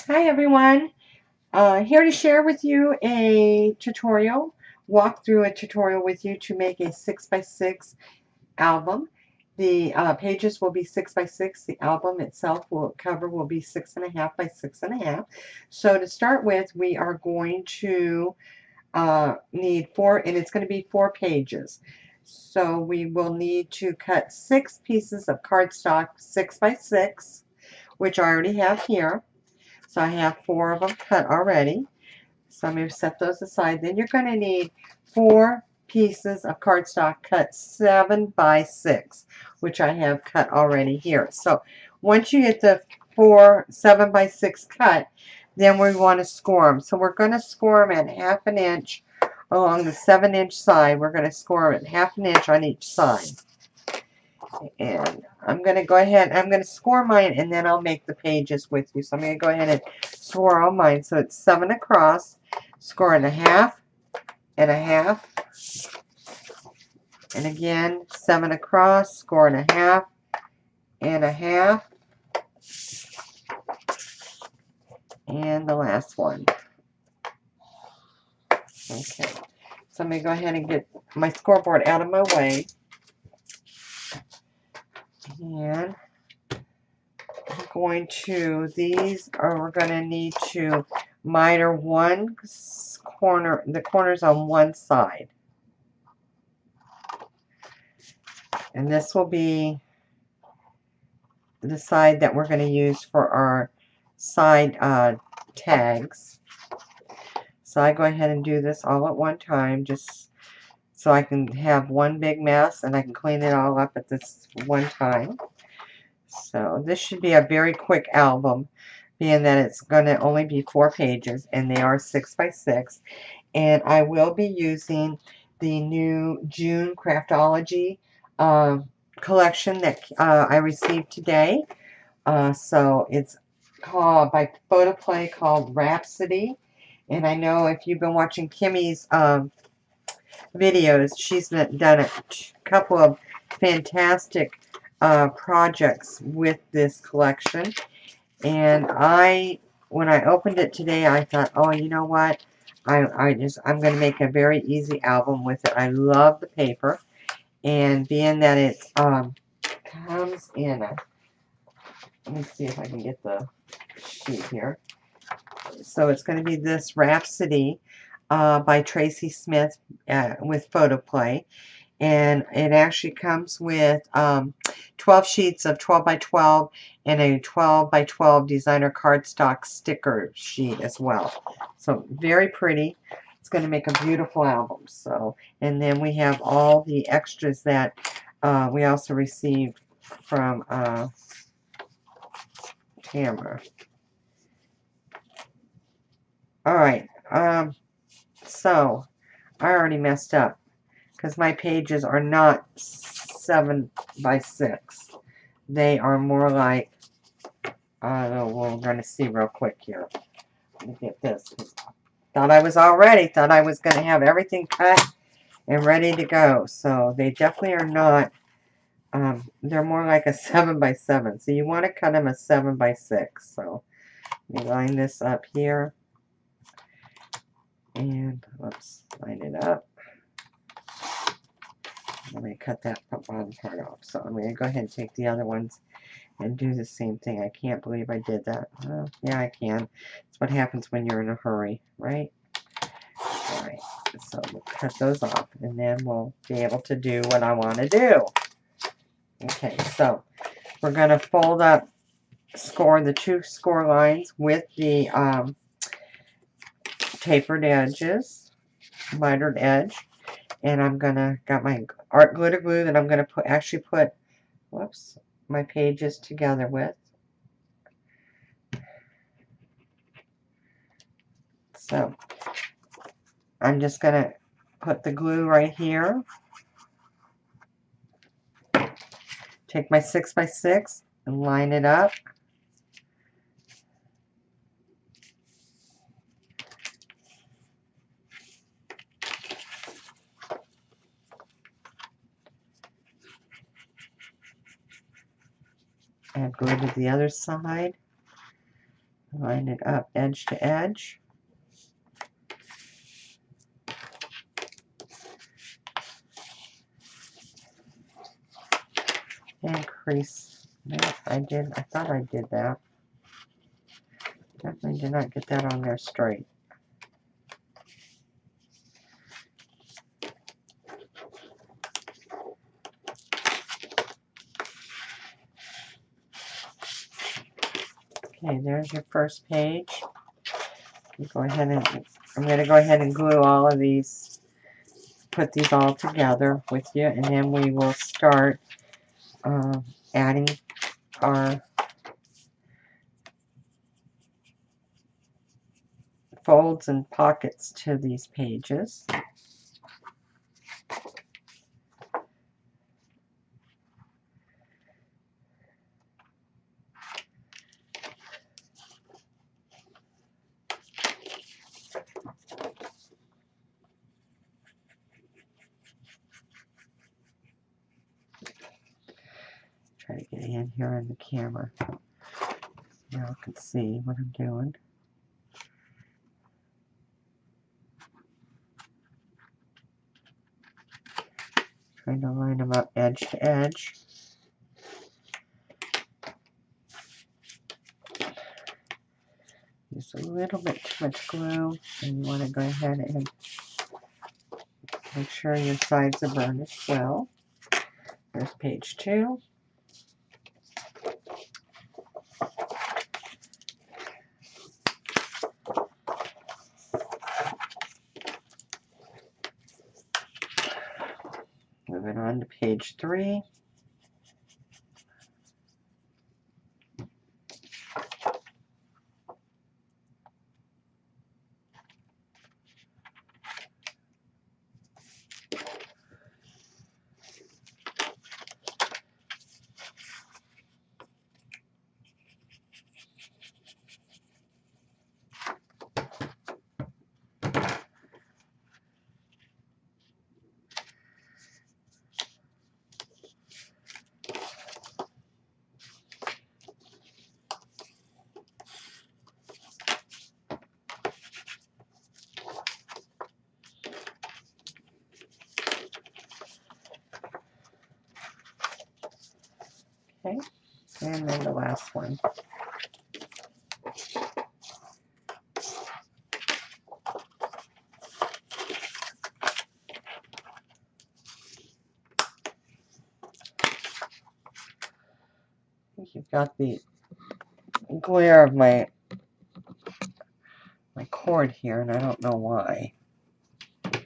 Hi everyone, here to share with you a tutorial, walk through a tutorial with you to make a 6x6 album. The pages will be 6x6, the album itself cover will be 6.5 by 6.5. So to start with, we are going to need four, and it's going to be 4 pages. So we will need to cut 6 pieces of cardstock 6x6, which I already have here. So I have 4 of them cut already. So I'm going to set those aside. Then you're going to need 4 pieces of cardstock cut 7 by 6, which I have cut already here. So once you get the 7 by 6 cut, then we want to score them. So we're going to score them at 1/2 an inch along the 7-inch side. We're going to score them at 1/2 an inch on each side. And I'm going to go ahead, I'm going to score mine, and then I'll make the pages with you. So I'm going to go ahead and score all mine. So it's 7 across, score and 1/2 and 1/2, and again 7 across, score and 1/2 and 1/2, and the last one. Okay, so I'm going to go ahead and get my scoreboard out of my way, and I'm going to, we're going to need to miter one corner, the corners on one side. And this will be the side that we're going to use for our side tags. So I go ahead and do this all at one time, just so I can have one big mess and I can clean it all up at this one time. So this should be a very quick album, being that it's going to only be 4 pages and they are 6x6. And I will be using the new June Craftology collection that I received today. So it's called by Photoplay, called Rhapsody. And I know if you've been watching Kimmy's videos, she's done a couple of fantastic projects with this collection. And when I opened it today, I thought, oh, you know what? I'm going to make a very easy album with it. I love the paper, and being that it comes in a, let me see if I can get the sheet here. So it's going to be this Rhapsody by Tracy Smith with Photoplay. And it actually comes with 12 sheets of 12 by 12 and a 12 by 12 designer cardstock sticker sheet as well. So very pretty. It's going to make a beautiful album. So, and then we have all the extras that we also received from Tamara. Alright, so I already messed up because my pages are not 7 by 6. They are more like, we're going to see real quick here. Let me get this. Thought I was going to have everything cut and ready to go. So they definitely are not. They're more like a 7 by 7. So you want to cut them a 7 by 6. So let me line this up here. And let's line it up. I'm going to cut that bottom part off. So I'm going to go ahead and take the other ones and do the same thing. I can't believe I did that. Yeah, I can. It's what happens when you're in a hurry, right? Alright, so we'll cut those off, and then we'll be able to do what I want to do. Okay, so we're going to fold up, score the 2 score lines with the tapered edges, mitered edge. And I'm gonna got my art glitter glue that I'm gonna actually put my pages together with. So I'm just gonna put the glue right here. Take my 6 by 6 and line it up. Add glue to the other side. Line it up edge to edge. Increase. I thought I did that. Definitely did not get that on there straight. Okay, there's your first page. I'm going to go ahead and glue all of these, put these all together with you, and then we will start adding our folds and pockets to these pages. Try to get in here on the camera. Now I can see what I'm doing. Trying to line them up edge to edge. Use a little bit too much glue, and you want to go ahead and make sure your sides are burnished well. There's page 2. Moving on to page 3. Okay, and then the last one. You've got the glare of my cord here, and I don't know why.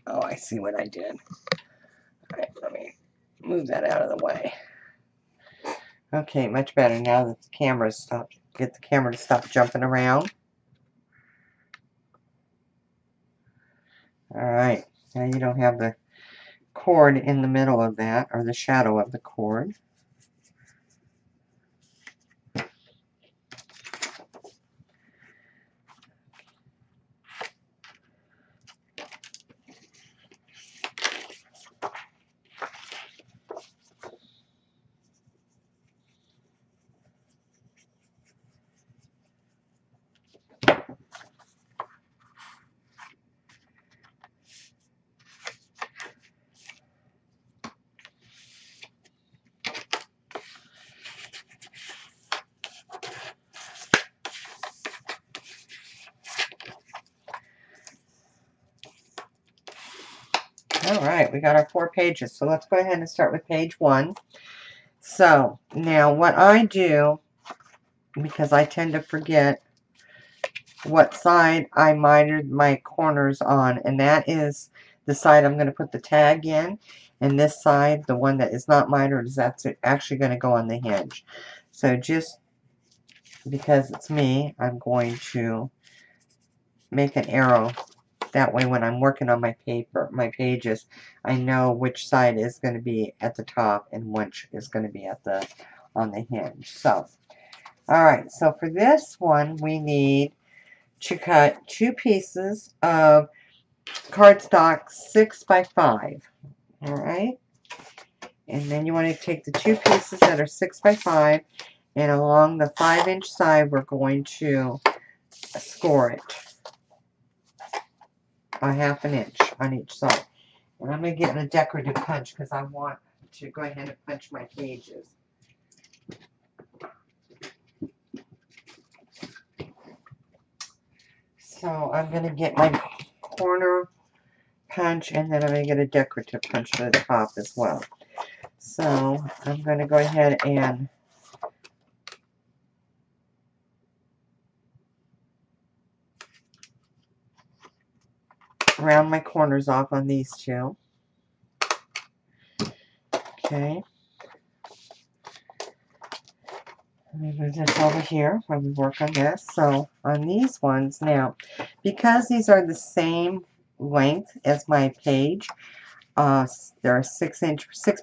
Oh, I see what I did. Alright, let me move that out of the way. Okay, much better now that the camera's stopped. Get the camera to stop jumping around. Alright, now you don't have the cord in the middle of that, or the shadow of the cord. Alright, we got our 4 pages, so let's go ahead and start with page 1. So, now what I do, because I tend to forget what side I mitered my corners on, and that is the side I'm going to put the tag in, and this side, the one that is not mitered, is actually going to go on the hinge. So just because it's me, I'm going to make an arrow. That way when I'm working on my pages, I know which side is going to be at the top and which is going to be on the hinge. So, alright, so for this one, we need to cut 2 pieces of cardstock 6 by 5. Alright, and then you want to take the 2 pieces that are 6 by 5, and along the 5-inch side, we're going to score it a ½ inch on each side. And I'm going to get a decorative punch because I want to go ahead and punch my pages. So I'm going to get my corner punch, and then I'm going to get a decorative punch to the top as well. So I'm going to go ahead and round my corners off on these two. Okay. Let me move this over here while we work on this. So on these ones now, because these are the same length as my page, they're a 6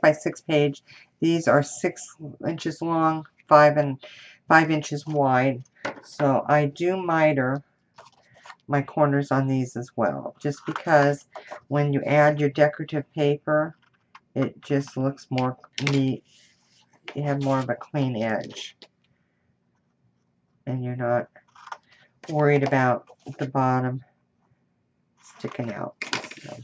by 6 page. These are 6 inches long, 5 inches wide. So I do miter my corners on these as well, just because when you add your decorative paper, it just looks more neat. You have more of a clean edge, and you're not worried about the bottom sticking out. So,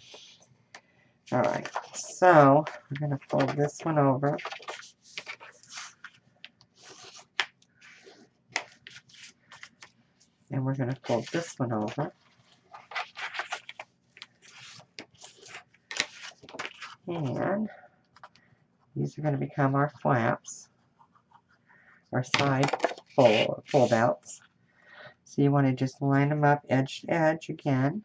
alright, so we're going to fold this one over. And we're going to fold this one over. And these are going to become our flaps, our side fold outs. So you want to just line them up edge to edge again.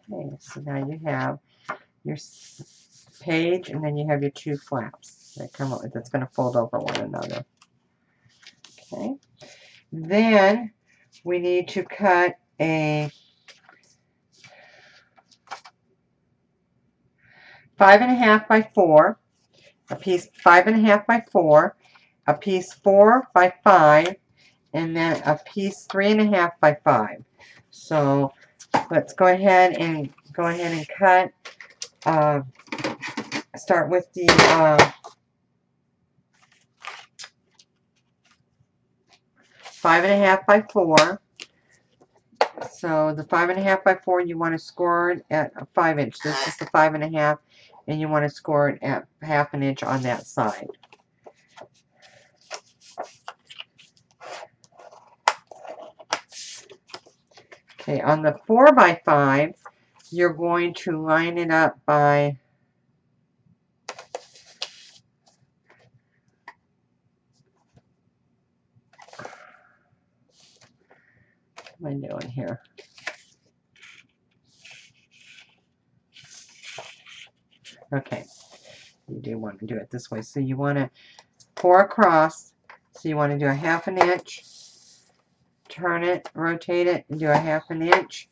Okay, so now you have your page, and then you have your 2 flaps that come up, that's going to fold over one another. Okay, then we need to cut a 5½ by 4, a piece 5½ by 4, a piece 4 by 5, and then a piece 3½ by 5. So let's go ahead and cut. Start with the 5½ by 4. So the 5½ by 4, you want to score it at a 5 inch. This is the 5½, and you want to score it at ½ an inch on that side. Okay, on the 4 by 5, you're going to line it up by what am I doing here? Okay, you do want to do it this way. So you want to pour across. So you want to do a ½ an inch, turn it, rotate it, and do a ½ an inch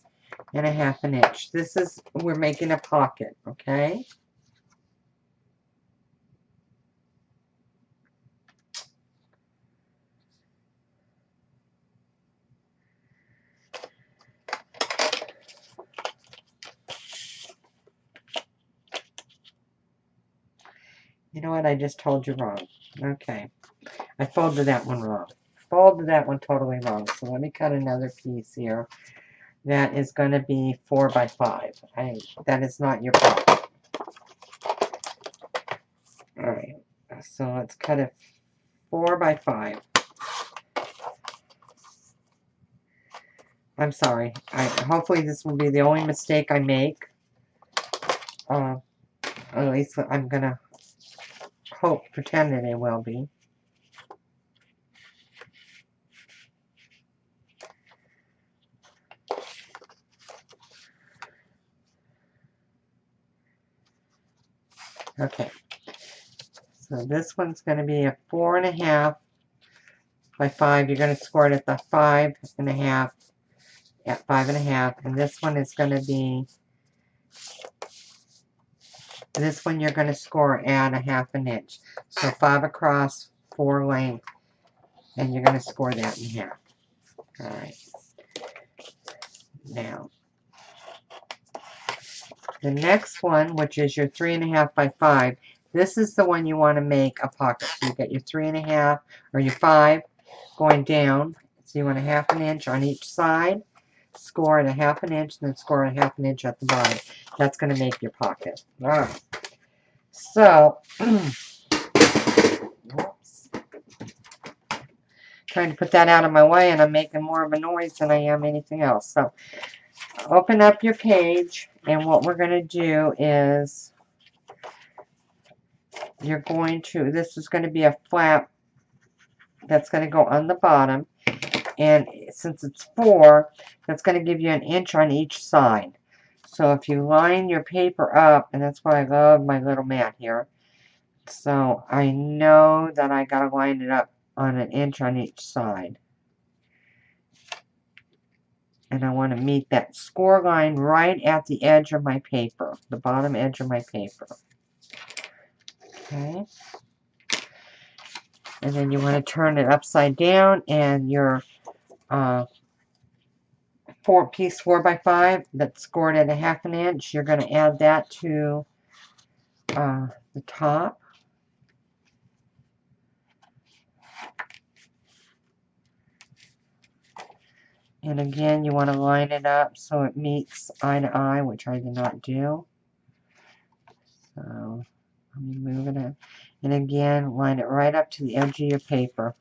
and a ½ an inch. This is, we're making a pocket, okay? You know what? I just told you wrong. Okay. I folded that one wrong. Folded that one totally wrong. So let me cut another piece here. That is going to be 4 by 5. That is not your pocket. Alright. So let's cut a 4 by 5. I'm sorry. Hopefully this will be the only mistake I make. At least I'm going to pretend that it will be. Okay, so this one's going to be a 4.5 by 5. You're going to score it at the 5.5 at 5.5, and this one is going to be, this one you're going to score at a 1/2 inch. So 5 across, 4 length, and you're going to score that in half. All right. Now, the next one, which is your 3.5 by 5, this is the one you want to make a pocket. So you get your 3.5 or your 5 going down. So you want a 1/2 inch on each side, score at a 1/2 inch, and then score a 1/2 inch at the bottom. That's going to make your pocket. All right. So, whoops. Trying to put that out of my way, and I'm making more of a noise than I am anything else. So, open up your page, and what we're going to do is you're going to, this is going to be a flap that's going to go on the bottom, and since it's 4, that's going to give you 1 inch on each side. So if you line your paper up, and that's why I love my little mat here, so I know that I got to line it up on 1 inch on each side. And I want to meet that score line right at the edge of my paper, the bottom edge of my paper. Okay. And then you want to turn it upside down, and your piece 4 by 5 that's scored at a 1/2 inch, you're going to add that to the top. And again, you want to line it up so it meets eye to eye, which I did not do. So I'm moving it. And again, line it right up to the edge of your paper.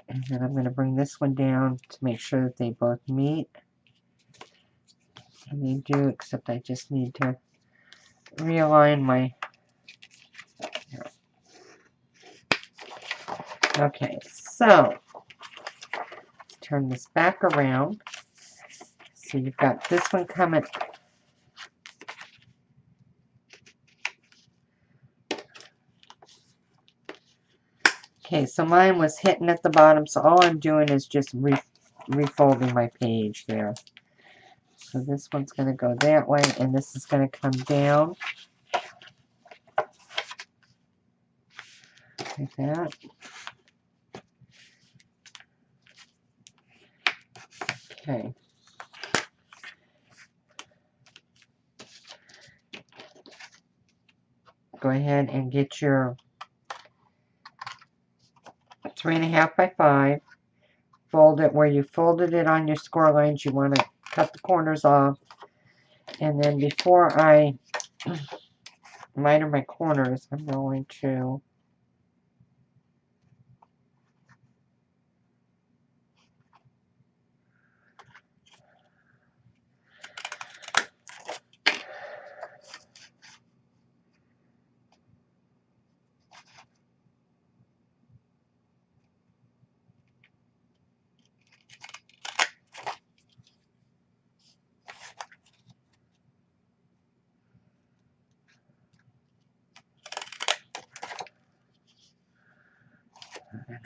And then I'm going to bring this one down to make sure that they both meet. And they do, except I just need to realign my... Okay, so turn this back around. So you've got this one coming. Okay, so mine was hitting at the bottom, so all I'm doing is just refolding my page there. So this one's going to go that way, and this is going to come down like that. Okay. Go ahead and get your 3.5 by 5. Fold it where you folded it on your score lines. You want to cut the corners off. And then before I miter my corners, I'm going to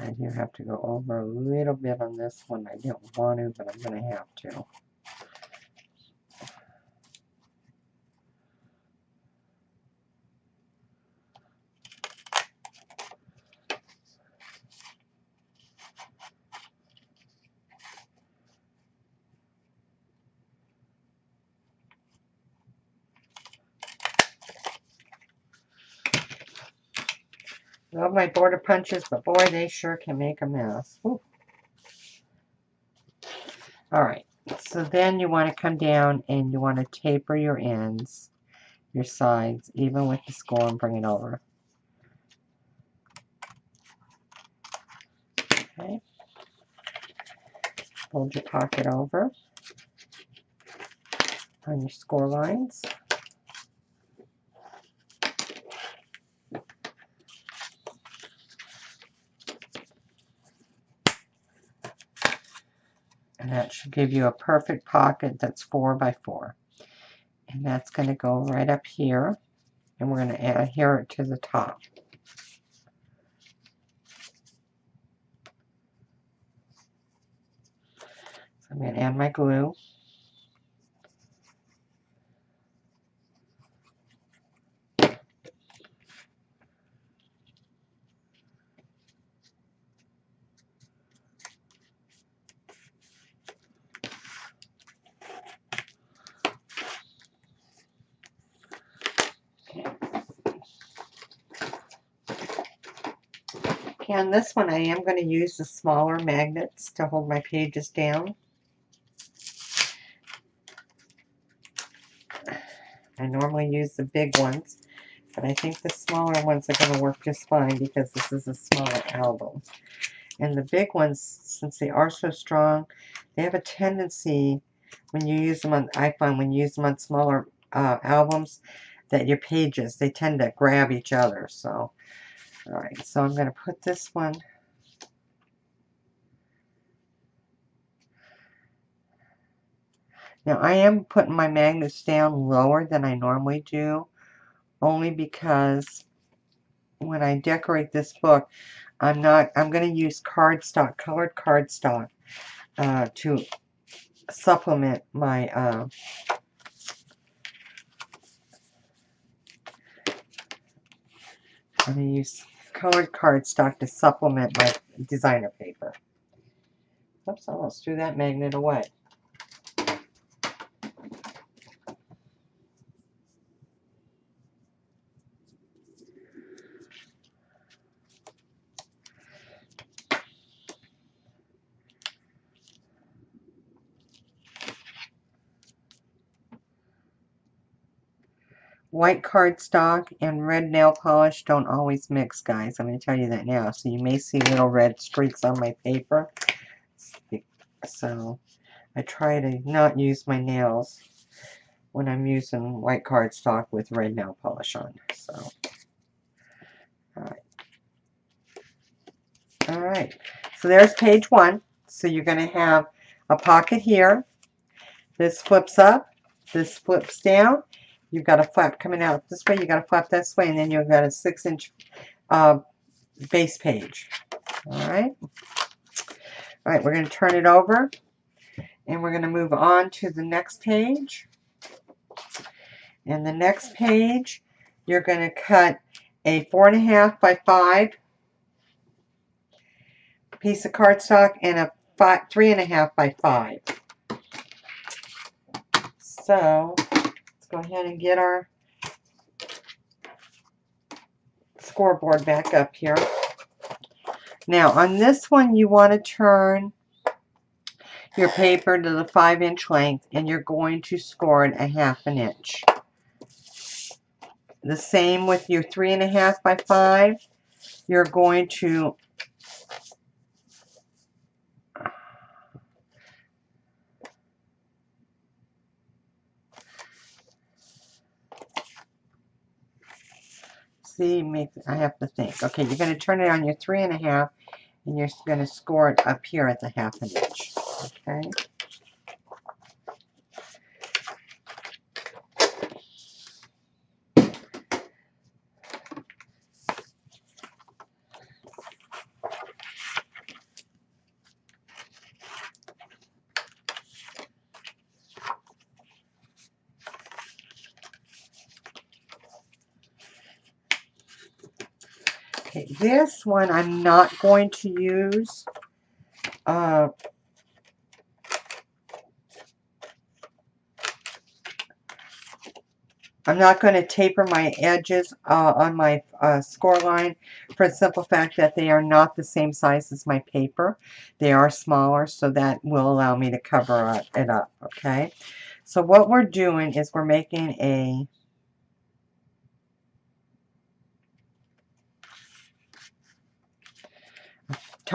I do have to go over a little bit on this one. I don't want to, but I'm going to have to. Love my border punches, but boy, they sure can make a mess. Woo. All right, so then you want to come down and you want to taper your ends, your sides, even with the score, and bring it over. Okay. Fold your pocket over on your score lines. And that should give you a perfect pocket that's 4 by 4. And that's going to go right up here. And we're going to adhere it to the top. So I'm going to add my glue. Okay, on this one I am going to use the smaller magnets to hold my pages down. I normally use the big ones, but I think the smaller ones are going to work just fine because this is a smaller album. And the big ones, since they are so strong, they have a tendency, when you use them on, I find when you use them on smaller albums, that your pages, they tend to grab each other. So, alright, so I'm going to put this one. Now I am putting my magnets down lower than I normally do, only because when I decorate this book, I'm going to use cardstock, colored cardstock, to supplement my, I'm going to use colored cardstock to supplement my designer paper. Oops, I almost threw that magnet away. White cardstock and red nail polish don't always mix, guys. I'm going to tell you that now. So you may see little red streaks on my paper. So I try to not use my nails when I'm using white cardstock with red nail polish on. So, alright. Alright. So there's page 1. So you're going to have a pocket here. This flips up. This flips down. You've got a flap coming out this way. You've got a flap this way. And then you've got a 6-inch base page. Alright. Alright, we're going to turn it over. And we're going to move on to the next page. And the next page, you're going to cut a 4.5 by 5 piece of cardstock and a 3.5 by 5. So let's go ahead and get our scoreboard back up here. Now on this one, you want to turn your paper to the 5-inch length, and you're going to score it a 1/2 inch. The same with your 3.5 by 5. You're going to I have to think. Okay, you're going to turn it on your 3.5, and you're going to score it up here at the 1/2 inch. Okay. Okay, this one I'm not going to use I'm not going to taper my edges on my score line for the simple fact that they are not the same size as my paper. They are smaller, so that will allow me to cover it up, okay? So what we're doing is we're making a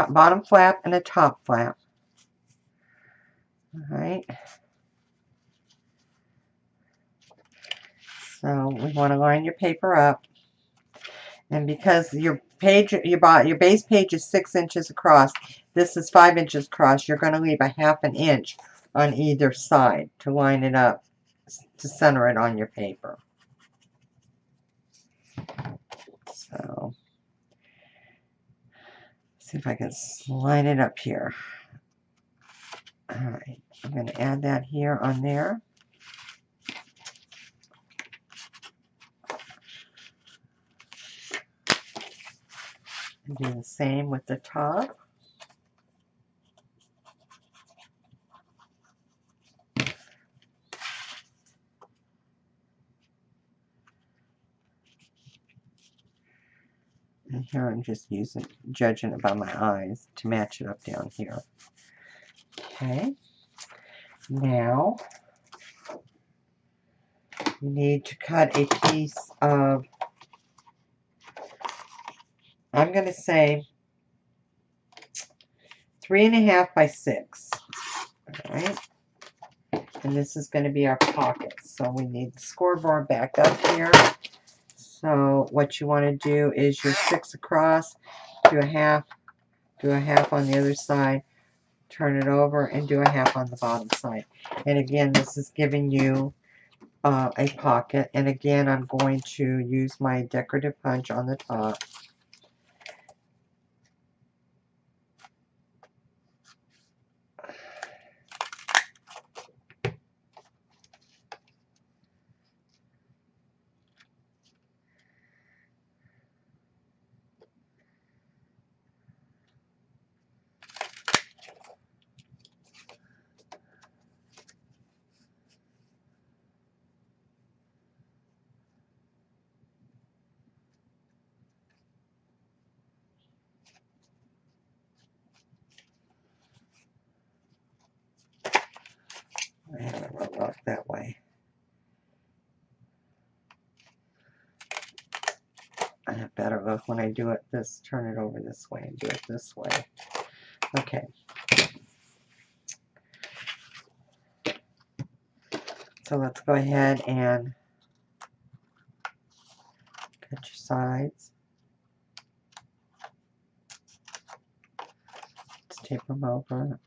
bottom flap and a top flap. All right. So we want to line your paper up, and because your base page is 6 inches across, this is 5 inches across. You're going to leave a 1/2 inch on either side to line it up, to center it on your paper. See if I can slide it up here. Alright, I'm going to add that here on there. And do the same with the top. And here I'm just judging it by my eyes to match it up down here. Okay. Now, you need to cut a piece of, I'm going to say 3.5 by 6. Alright. And this is going to be our pocket. So we need the scoreboard back up here. So what you want to do is your 6 across, do a half on the other side, turn it over, and do a half on the bottom side. And again, this is giving you a pocket. And again, I'm going to use my decorative punch on the top. I have it rubbed off that way. I have better look when I do it this, turn it over this way and do it this way. Okay. So let's go ahead and cut your sides. Let's tape them over.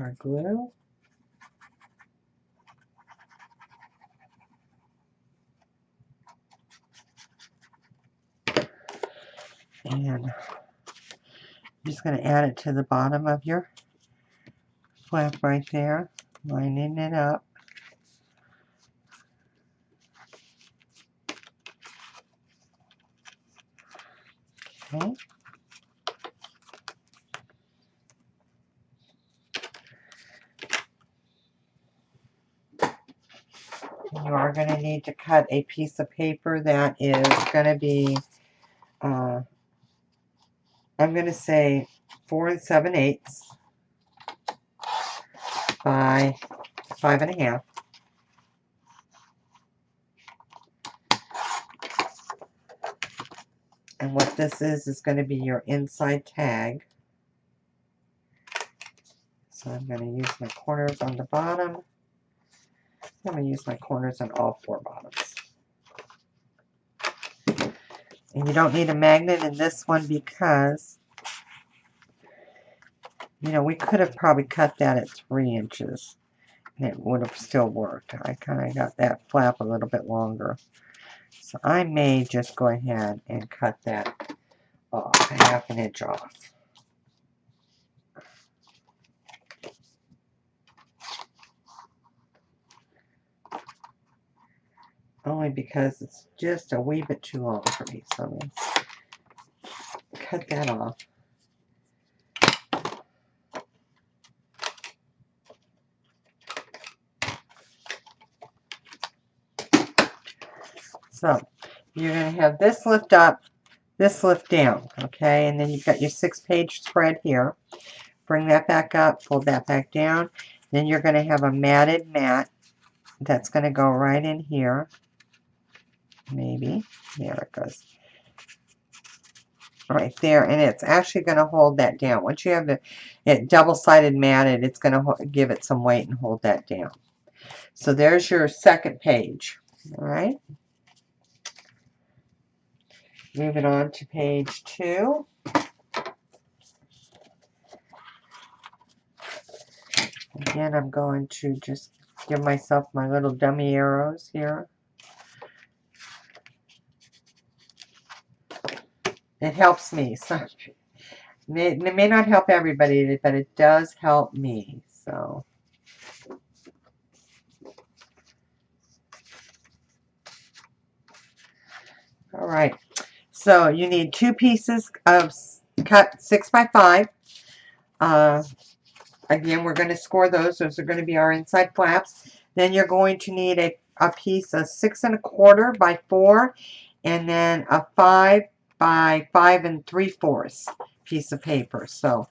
Our glue. And I'm just going to add it to the bottom of your flap right there, lining it up. Okay. You are going to need to cut a piece of paper that is going to be, I'm going to say 4 7/8 by 5.5. And what this is going to be your inside tag. So I'm going to use my corners on the bottom. I'm going to use my corners on all 4 bottoms. And you don't need a magnet in this one because, you know, we could have probably cut that at 3 inches. And it would have still worked. I kind of got that flap a little bit longer. So I may just go ahead and cut that off, 1/2 inch off. Only because it's just a wee bit too long for me. So I'm going to cut that off. So you're going to have this lift up, this lift down, okay? And then you've got your 6-page spread here. Bring that back up, fold that back down. Then you're going to have a matted mat that's going to go right in here. maybe. There it goes. Right there, and it's actually going to hold that down. Once you have it double-sided matted, it's going to give it some weight and hold that down. So there's your second page. All right. Moving on to page 2. Again, I'm going to just give myself my little dummy arrows here. It helps me. So it may not help everybody, but it does help me. So, all right. So you need 2 pieces of cut 6x5. Again, we're going to score those. Those are going to be our inside flaps. Then you're going to need a piece of 6 1/4 by 4, and then a 5 by 5 3/4 piece of paper. So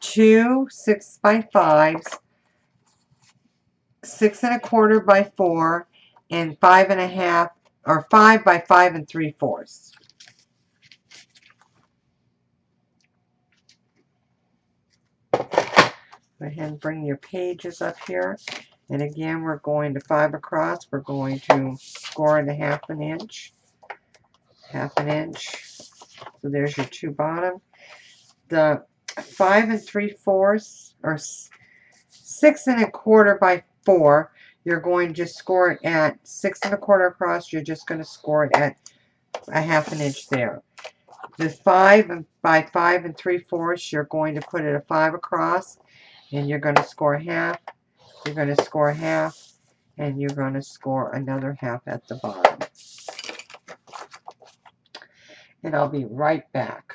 2 6x5s, 6 1/4 by 4, and 5 1/2 or 5 by 5 3/4. Go ahead and bring your pages up here. And again, we're going to 5 across. We're going to score it a 1/2 inch. 1/2 inch. So there's your 2 bottom. The 5 3/4 or 6 1/4 by 4, you're going to just score it at 6 1/4 across. You're just going to score it at a 1/2 inch there. The 5 by 5 3/4, you're going to put it a 5 across, and you're going to score 1/2. You're going to score 1/2, and you're going to score another 1/2 at the bottom. And I'll be right back.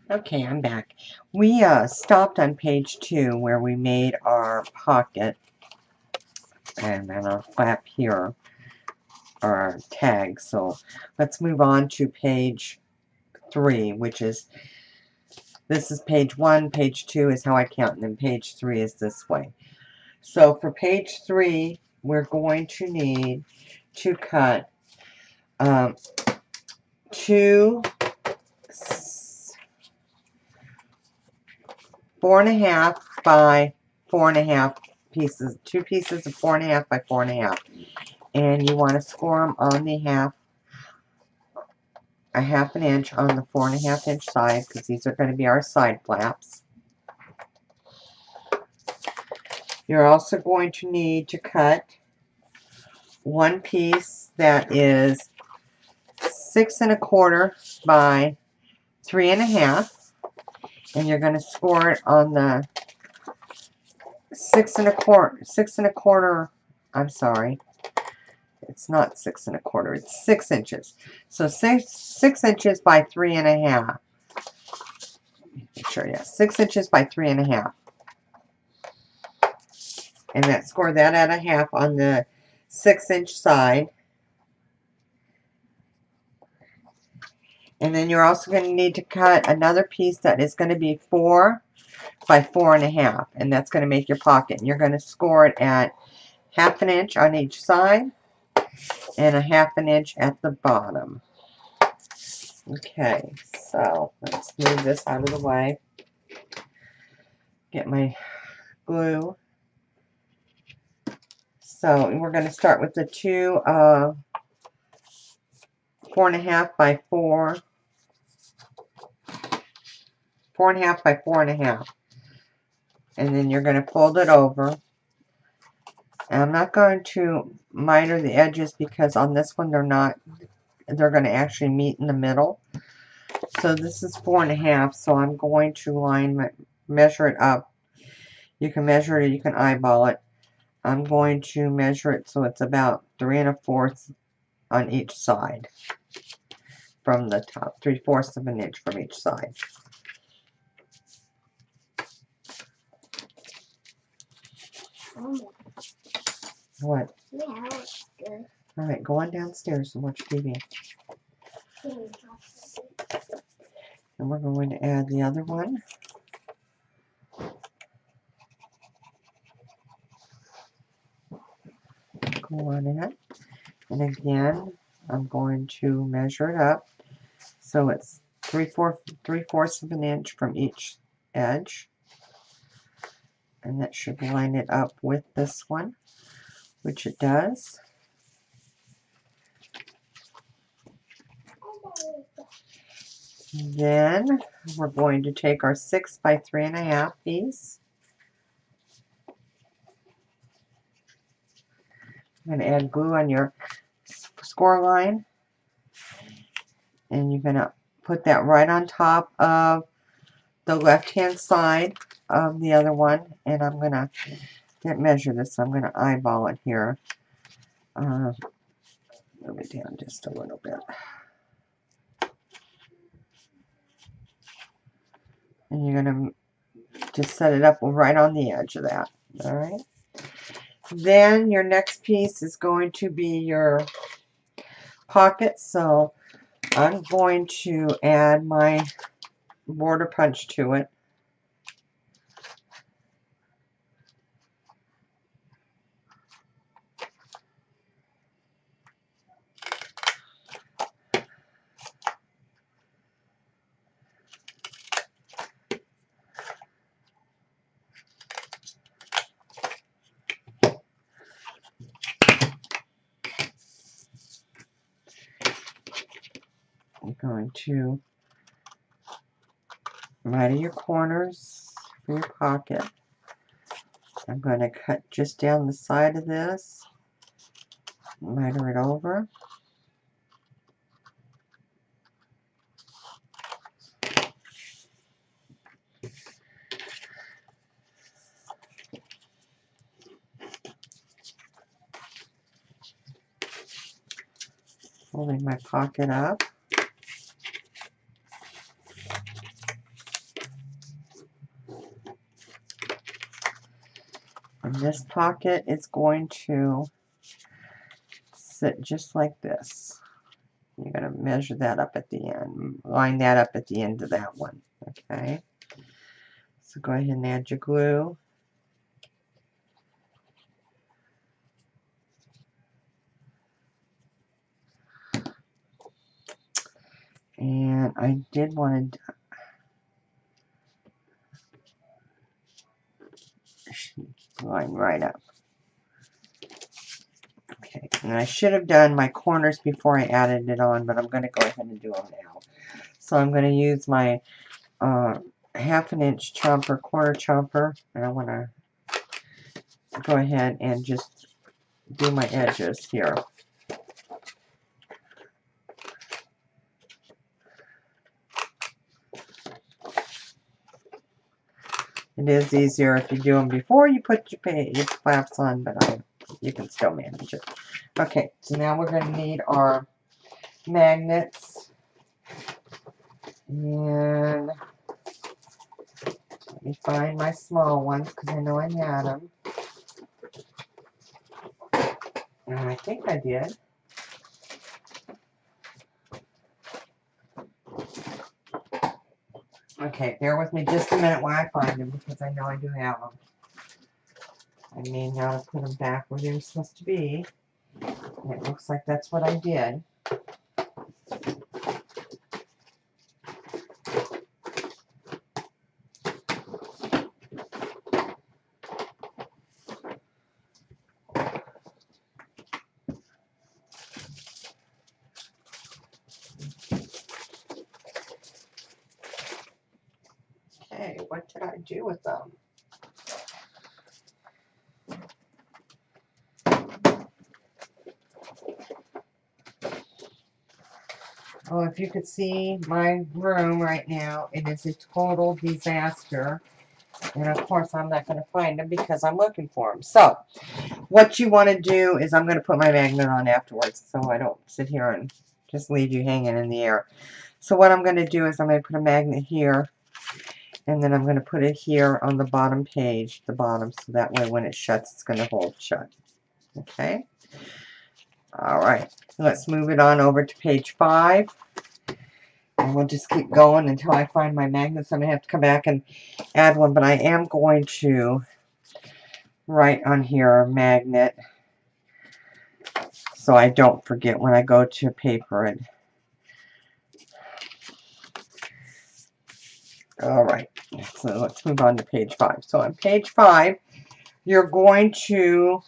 Okay, I'm back. We stopped on page 2 where we made our pocket, and then our flap here, our tag. So let's move on to page 3, which is, this is page 1, page 2 is how I count, and then page 3 is this way. So for page 3, we're going to need to cut 2 4 1/2 by 4 1/2 pieces, 2 pieces of 4 1/2 by 4 1/2, and you want to score them on the a 1/2 inch on the 4 1/2 inch side, because these are going to be our side flaps. You're also going to need to cut 1 piece that is 6 1/4 by 3 1/2, and you're going to score it on the 6 1/4, I'm sorry, it's not 6 1/4, it's 6 inches. So 6 inches by 3 1/2. Make sure, yes, 6 inches by 3 1/2. And that score that at a 1/2 on the 6 inch side. And then you're also going to need to cut another piece that is going to be 4 by 4 1/2, and that's going to make your pocket. And you're going to score it at 1/2 inch on each side and a 1/2 inch at the bottom. Okay, so let's move this out of the way. Get my glue. So we're going to start with the 2 4 1/2 by 4. 4 1/2 by 4 1/2. And then you're going to fold it over. And I'm not going to miter the edges because on this one they're going to actually meet in the middle. So this is 4 1/2, so I'm going to measure it up. You can measure it or you can eyeball it. I'm going to measure it so it's about 3 1/4 on each side from the top, 3/4 of an inch from each side. What? Yeah, that's good. All right, go on downstairs and watch TV. And we're going to add the other one. glue on it. And again, I'm going to measure it up. So it's 3/4 of an inch from each edge. And that should line it up with this one, which it does. Then we're going to take our 6 by 3.5 piece. I'm going to add glue on your score line, and you're going to put that right on top of the left-hand side of the other one, and I'm going to measure this. So I'm going to eyeball it here. Move it down just a little bit. And you're going to just set it up right on the edge of that. All right. Then your next piece is going to be your pocket. So I'm going to add my border punch to it. I'm going to miter your corners for your pocket. I'm going to cut just down the side of this, miter it over. Folding my pocket up. And this pocket is going to sit just like this. You're going to measure that up at the end, line that up at the end of that one. Okay. So go ahead and add your glue. And I did want to line right up. Okay, and I should have done my corners before I added it on, but I'm going to go ahead and do them now. So I'm going to use my 1/2 inch chomper, corner chomper, and I want to go ahead and just do my edges here. It is easier if you do them before you put your flaps on, but you can still manage it. Okay, so now we're going to need our magnets. And let me find my small ones because I know I had them. And I think I did. Okay, bear with me just a minute while I find them because I know I do have them. I may not have put them back where they were supposed to be. And it looks like that's what I did. Okay, what did I do with them? Oh, if you could see my room right now, it is a total disaster. And of course, I'm not going to find them because I'm looking for them. So, what you want to do is I'm going to put my magnet on afterwards so I don't sit here and just leave you hanging in the air. So what I'm going to do is I'm going to put a magnet here, and then I'm going to put it here on the bottom page, the bottom, so that way when it shuts, it's going to hold shut. Okay? Alright, let's move it on over to page 5. And we'll just keep going until I find my magnets. I'm going to have to come back and add one, but I am going to write on here magnet so I don't forget when I go to paper it. All right, so let's move on to page 5. So on page 5, you're going to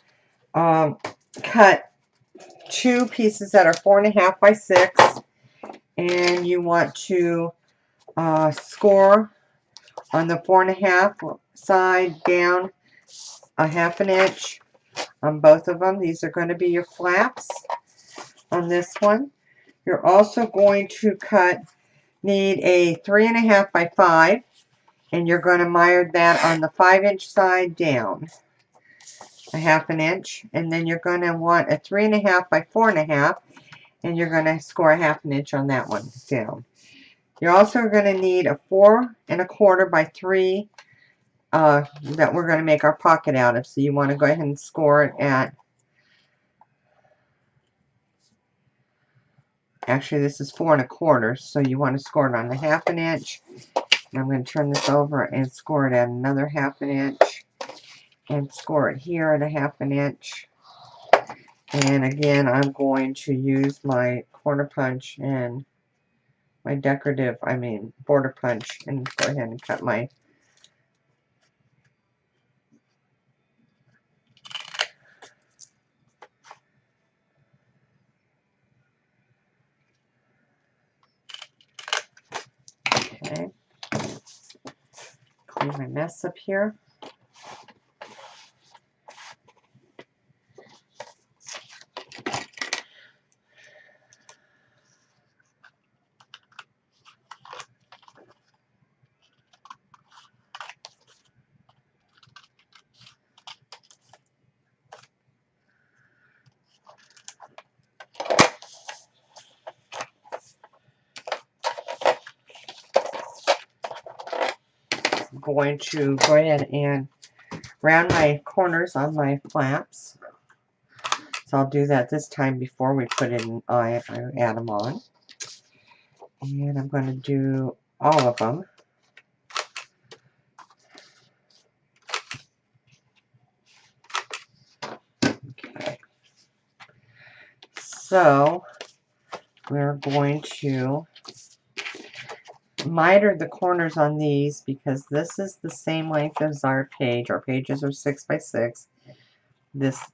cut 2 pieces that are 4.5 by 6, and you want to score on the 4.5 side down a 1/2 inch on both of them. These are going to be your flaps on this one. You're also going to need a 3.5 by 5, and you're going to miter that on the 5-inch side down a 1/2 inch, and then you're going to want a 3.5 by 4.5, and you're going to score a 1/2 inch on that one down. You're also going to need a 4.25 by 3 that we're going to make our pocket out of. So you want to go ahead and score it at, actually this is 4.25, so you want to score it on the 1/2 inch. And I'm going to turn this over and score it at another 1/2 inch, and score it here at a 1/2 inch. And again, I'm going to use my corner punch and my border punch, and go ahead and cut my okay. Clean my mess up here. I'm going to go ahead and round my corners on my flaps. So I'll do that this time before we put in, I add them on. And I'm going to do all of them. Okay. So we're going to miter the corners on these because this is the same length as our page. Our pages are 6 by 6.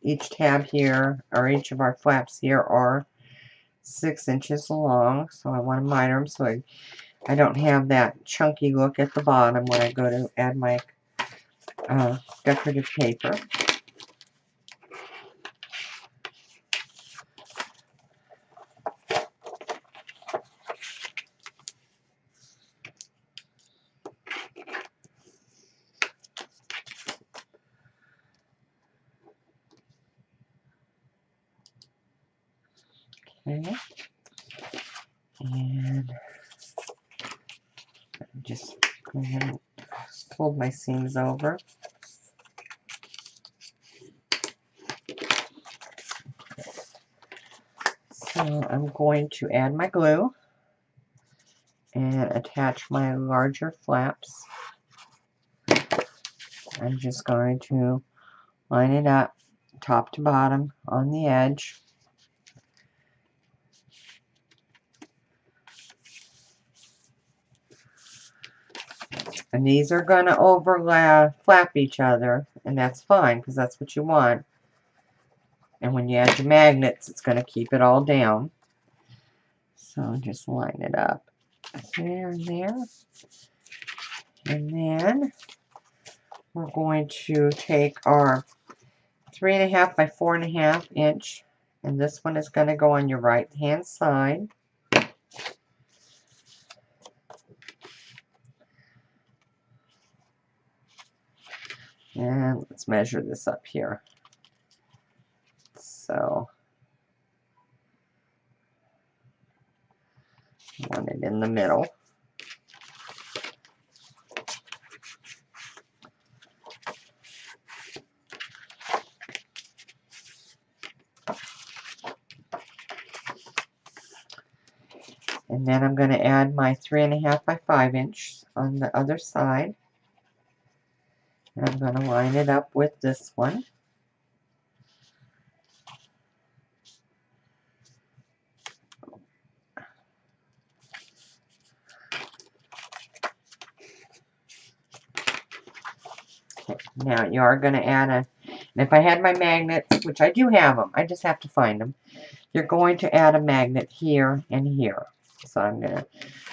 Each tab here, or each of our flaps here, are 6 inches long. So I want to miter them so I don't have that chunky look at the bottom when I go to add my decorative paper. Okay, and just go ahead and fold my seams over. So I'm going to add my glue and attach my larger flaps. I'm just going to line it up top to bottom on the edge. And these are going to flap each other, and that's fine because that's what you want. And when you add your magnets, it's going to keep it all down. So just line it up there and there. And then we're going to take our 3.5 by 4.5 inch, and this one is going to go on your right hand side. And let's measure this up here. So I want it in the middle. And then I'm going to add my 3.5 by 5 inch on the other side. And I'm going to line it up with this one. Now you are going to add and if I had my magnets, which I do have them, I just have to find them. You're going to add a magnet here and here. So I'm going to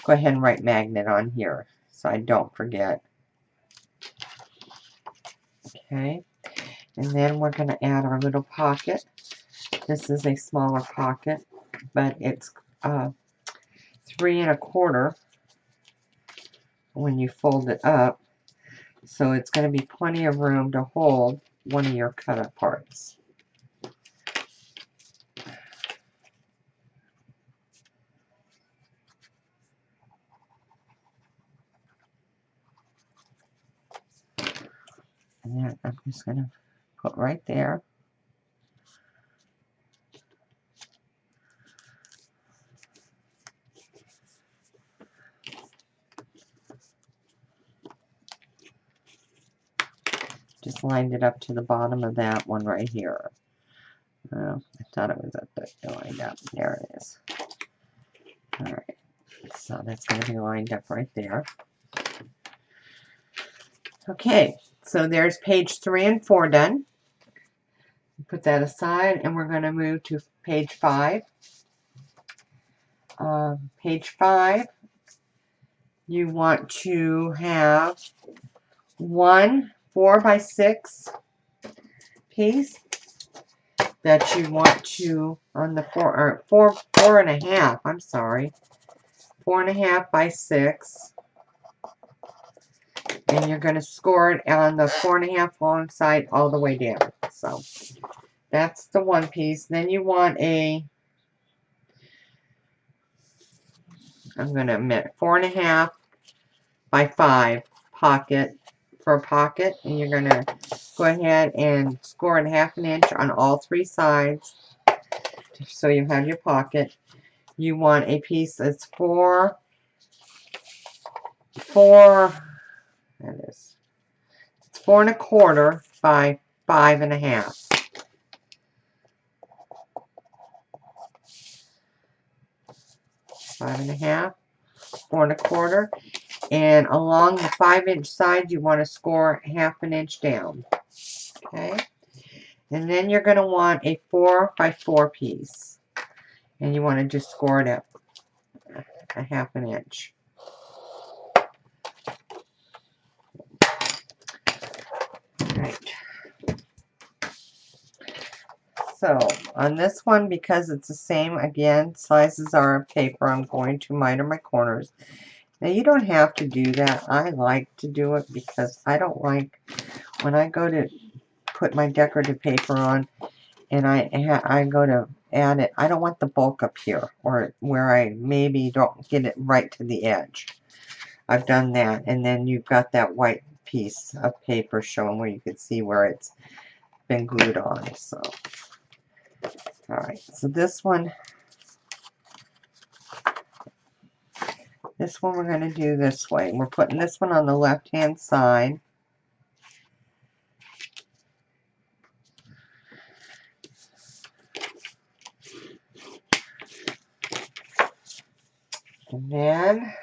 go ahead and write magnet on here so I don't forget. Okay, and then we're going to add our little pocket. This is a smaller pocket, but it's 3 1/4 when you fold it up. So it's going to be plenty of room to hold one of your cut up parts. And then I'm just going to put right there. Just lined it up to the bottom of that one right here. I thought it was up there, lined up. There it is. Alright, so that's going to be lined up right there. Okay, so there's page 3 and 4 done. Put that aside, and we're going to move to page 5. Page 5, you want to have one 4x6 piece that you want to on the 4.5. I'm sorry, 4.5 by 6, and you're going to score it on the 4.5 long side all the way down. So that's the one piece. Then you want a, I'm going to admit, 4.5 by 5 pocket for a pocket, and you're going to go ahead and score it 1/2 inch on all 3 sides so you have your pocket. You want a piece that's 4, that is, it's 4 1/4 by 5 1/2. 5 1/2, 4 1/4, and along the 5-inch side you want to score 1/2 inch down. Okay, and then you're going to want a 4 by 4 piece, and you want to just score it up 1/2 inch. Right. So on this one, because it's the same again sizes are paper, I'm going to miter my corners. Now you don't have to do that. I like to do it because I don't like when I go to put my decorative paper on and I go to add it, I don't want the bulk up here or where I maybe don't get it right to the edge. I've done that, and then you've got that white piece of paper showing where you can see where it's been glued on. So alright, so this one we're going to do this way. We're putting this one on the left hand side. And then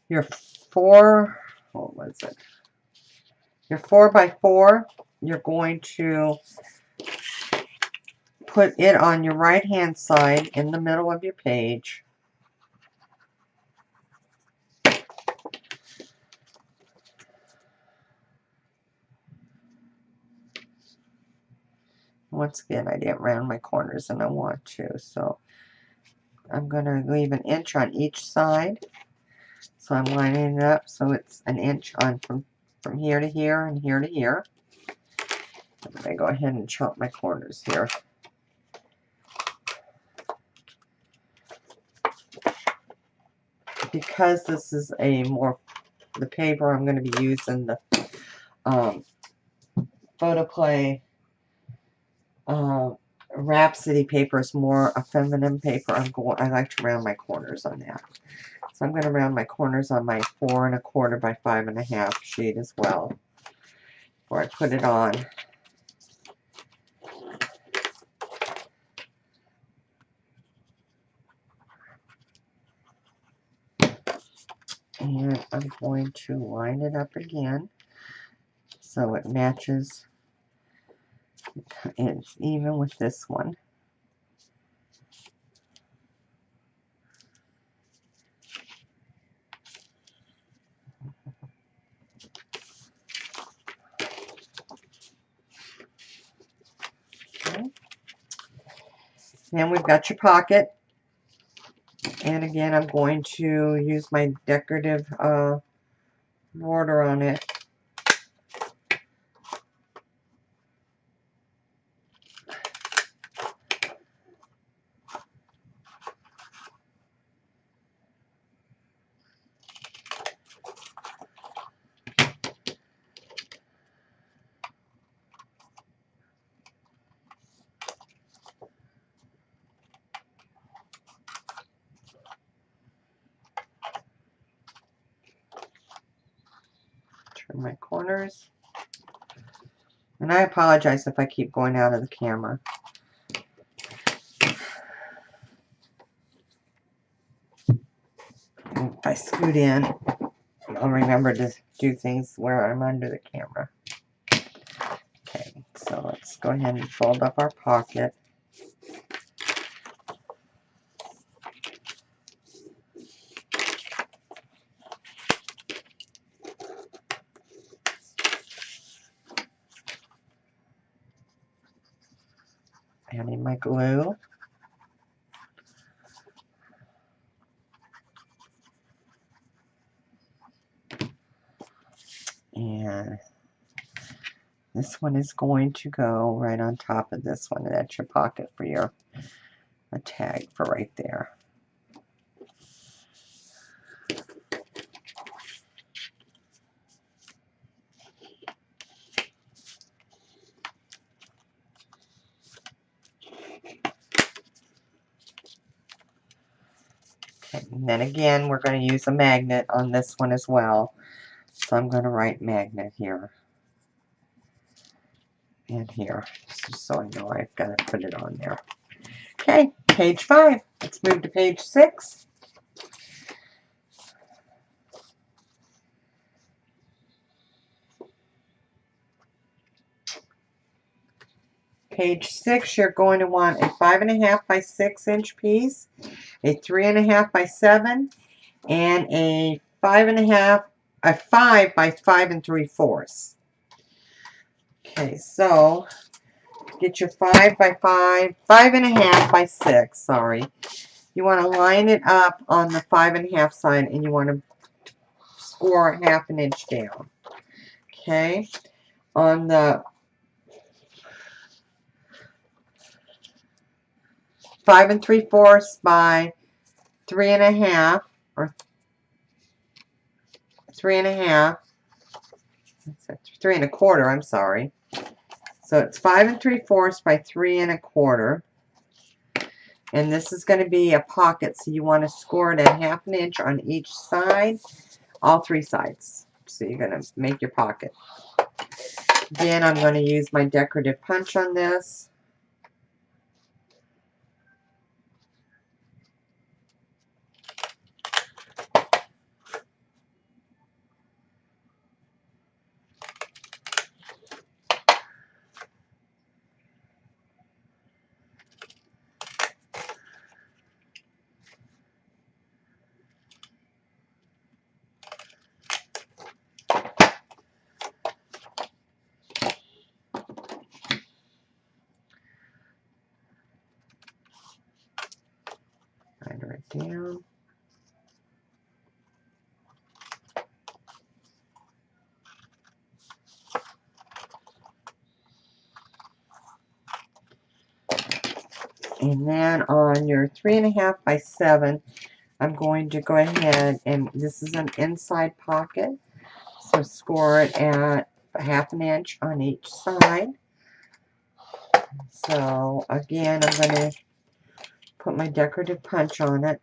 your 4, what was it? Your 4 by 4, you're going to put it on your right hand side in the middle of your page. Once again, I didn't round my corners and I want to, so I'm going to leave an inch on each side. So I'm lining it up so it's an inch on from here to here and here to here. I'm going to go ahead and chop my corners here. Because this is the paper I'm going to be using, the Photoplay Rhapsody paper is more a feminine paper. I like to round my corners on that. So I'm going to round my corners on my 4 1/4 by 5 1/2 sheet as well before I put it on. And I'm going to line it up again so it matches. It's even with this one. Okay. Then we've got your pocket. And again, I'm going to use my decorative border on it. Turn my corners. And I apologize if I keep going out of the camera. If I scoot in, I'll remember to do things where I'm under the camera. Okay, so let's go ahead and fold up our pocket. Adding my glue. And this one is going to go right on top of this one. That's your pocket for your a tag for right there. Okay, and then again, we're going to use a magnet on this one as well. So I'm going to write magnet here and here, just so I know I've got to put it on there. Okay, page 5. Let's move to page 6. Page 6, you're going to want a 5.5 by 6 inch piece, a 3.5 by 7, and a 5 by 5 3/4. Okay, so get your 5 by 5, 5.5 by 6, sorry. You want to line it up on the 5.5 side, and you want to score 1/2 inch down. Okay, on the 5 3/4 by 3.5 or 3.5, 3 1/4, I'm sorry. So it's 5 3/4 by 3 1/4. And this is going to be a pocket, so you want to score it at 1/2 inch on each side, all 3 sides. So you're going to make your pocket. Again, I'm going to use my decorative punch on this. Write it down. And then on your 3.5 by 7, I'm going to go ahead, and this is an inside pocket, so score it at 1/2 inch on each side. So again, I'm going to put my decorative punch on it.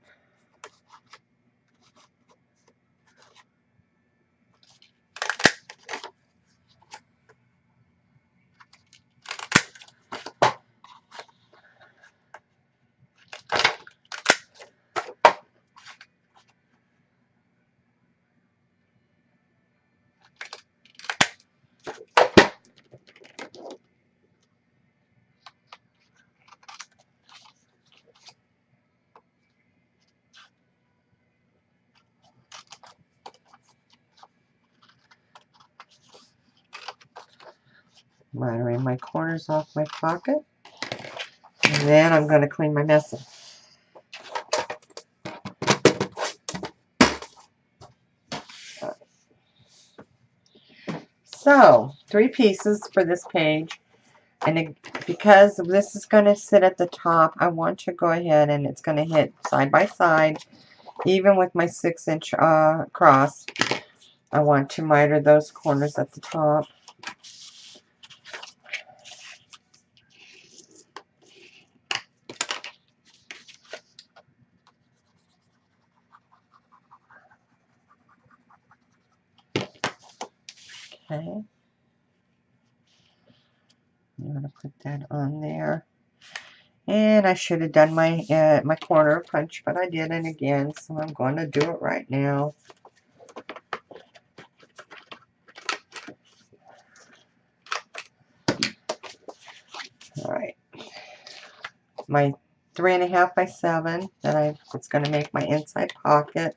Mitering my corners off my pocket. And then I'm going to clean my mess up. So, 3 pieces for this page. And because this is going to sit at the top, I want to go ahead and it's going to hit side by side. Even with my 6-inch cross, I want to miter those corners at the top. Okay. I'm going to put that on there. And I should have done my my corner punch, but I didn't again, so I'm going to do it right now. All right. My 3.5 by 7 that it's going to make my inside pocket.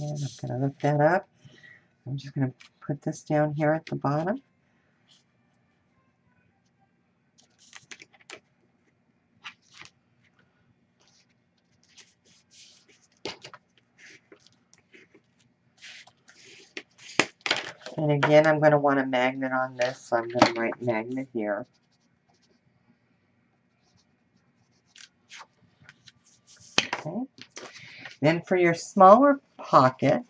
And I'm going to lift that up. I'm just going to put this down here at the bottom. And again, I'm going to want a magnet on this, so I'm going to write magnet here. Okay. Then for your smaller pocket,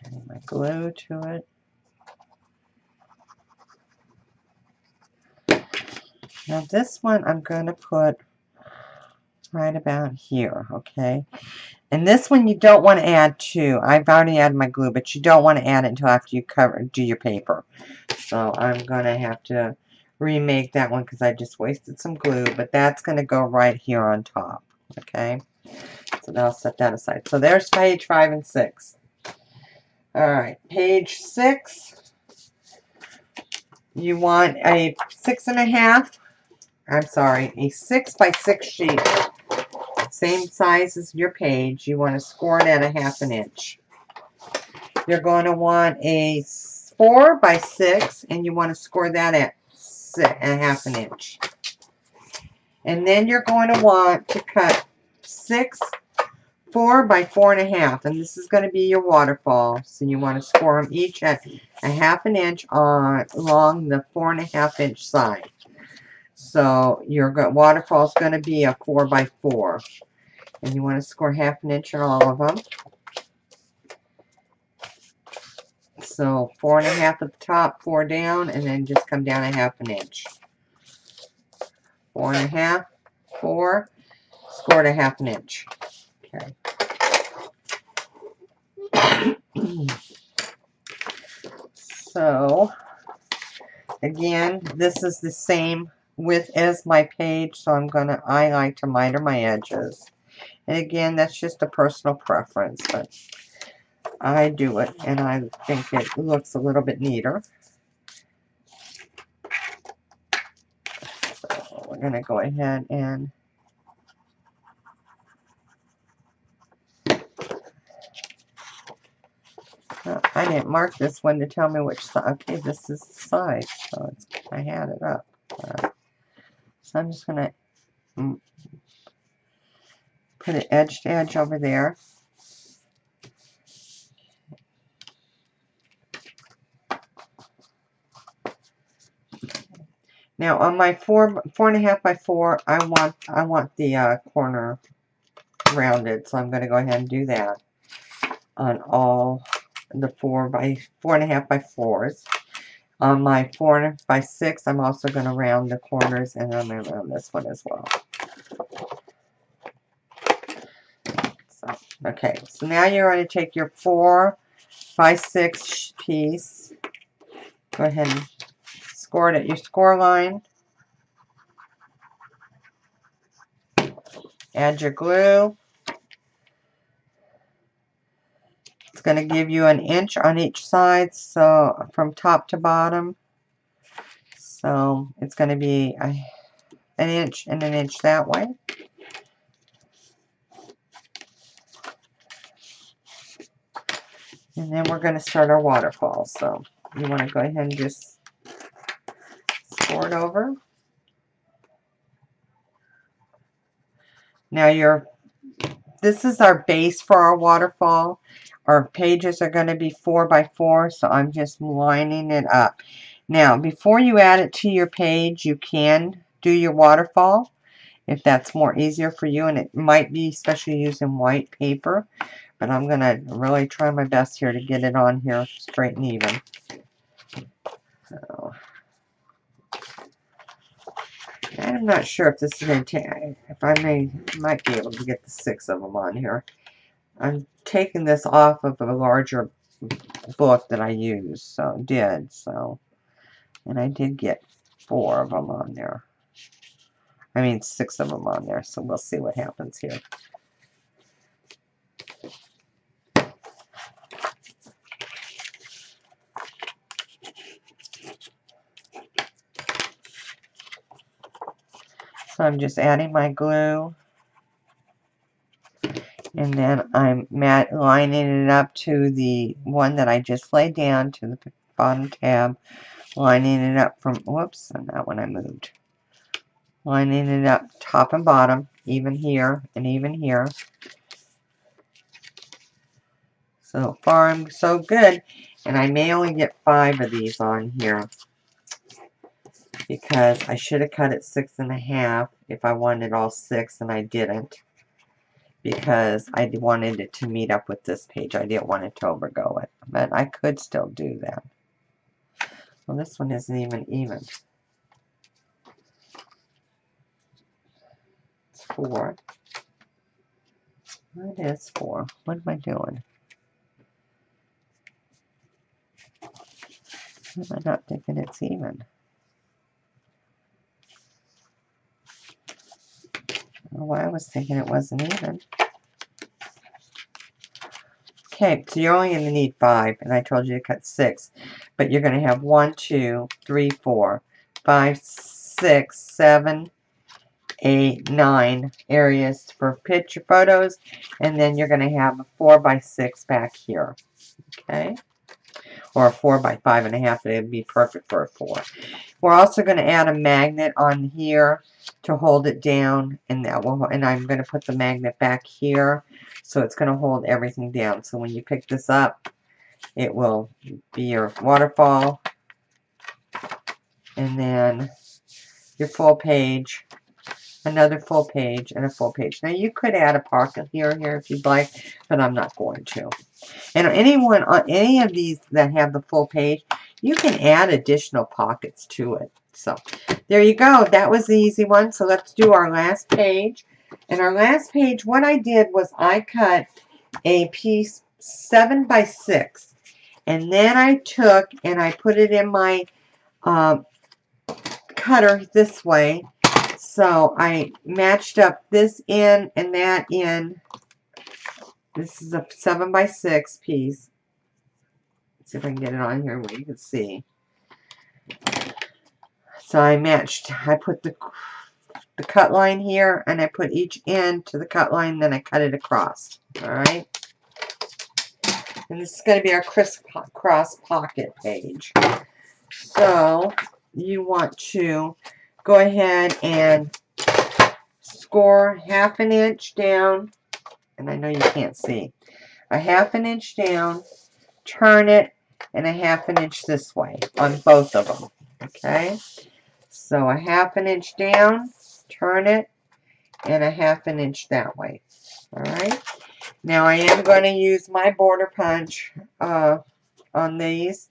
adding my glue to it. Now this one I'm going to put right about here, okay? And this one you don't want to add to. I've already added my glue, but you don't want to add it until after you do your paper. So I'm going to have to remake that one because I just wasted some glue, but that's going to go right here on top, okay? So now I'll set that aside. So there's page 5 and 6. All right, page 6. You want a 6.5. I'm sorry, a 6 by 6 sheet. Same size as your page. You want to score it at a 1/2 inch. You're going to want a 4 by 6, and you want to score that at a 1/2 inch. And then you're going to want to cut 6 4 by 4.5, and this is going to be your waterfall. So you want to score them each at a 1/2 inch along the 4.5 inch side. So your waterfall is going to be a 4 by 4, and you want to score 1/2 inch on all of them. So 4.5 at the top, 4 down, and then just come down a 1/2 inch. 4.5, 4, scored a 1/2 inch. Okay. So again, this is the same width as my page, so I like to miter my edges. And again, that's just a personal preference, but I do it and I think it looks a little bit neater. So we're going to go ahead and I didn't mark this one to tell me which side. Okay, this is the side, so I had it up. So I'm just going to put it edge to edge over there. Now on my 4.5 by 4, I want the corner rounded, so I'm going to go ahead and do that on all the 4.5 by 4s. On my 4 by 6, I'm also going to round the corners, and I'm going to round this one as well. So, okay, so now you're going to take your 4 by 6 piece. Go ahead and score it at your score line. Add your glue. It's going to give you an inch on each side, so from top to bottom. So it's going to be an inch and an inch that way. And then we're going to start our waterfall. So you want to go ahead and just score it over. Now this is our base for our waterfall. Our pages are going to be 4 by 4, so I'm just lining it up. Now, before you add it to your page, you can do your waterfall if that's more easier for you, and it might be especially using white paper, but I'm going to really try my best here to get it on here straight and even. So, I'm not sure if this is going to take, if I might be able to get the 6 of them on here. I'm taking this off of a larger book that I used, and I did get 4 of them on there. I mean 6 of them on there, so we'll see what happens here. So I'm just adding my glue, and then I'm lining it up to the one that I just laid down, to the bottom tab, lining it up from, whoops, and that one I moved. Lining it up top and bottom, even here and even here. So far, I'm so good, and I may only get 5 of these on here because I should have cut it 6.5 if I wanted all 6, and I didn't because I wanted it to meet up with this page. I didn't want it to overgo it, but I could still do that. Well, this one isn't even. It's 4. It is 4. What am I doing? Am I not thinking it's even? Well, I was thinking it wasn't even. Okay, so you're only going to need 5, and I told you to cut 6. But you're going to have 1, 2, 3, 4, 5, 6, 7, 8, 9 areas for picture photos, and then you're going to have a 4 by 6 back here. Okay? Or a 4 by 5.5. It would be perfect for a 4. We're also going to add a magnet on here to hold it down, and I'm going to put the magnet back here, so it's going to hold everything down. So when you pick this up, it will be your waterfall, and then your full page, another full page, and a full page. Now you could add a pocket here if you'd like, but I'm not going to. And anyone on any of these that have the full page, you can add additional pockets to it. So there you go. That was the easy one. So let's do our last page. And our last page, what I did was I cut a piece 7 by 6. And then I took and I put it in my cutter this way. So I matched up this end and that end. This is a 7 by 6 piece. Let's see if I can get it on here where you can see. So I put the cut line here, and I put each end to the cut line, then I cut it across. Alright? And this is going to be our crisscross pocket page. So you want to go ahead and score 1/2 inch down, and I know you can't see, a 1/2 inch down, turn it, and a 1/2 inch this way on both of them. Okay? So a 1/2 inch down, turn it, and a 1/2 inch that way. Alright? Now I am going to use my border punch on these.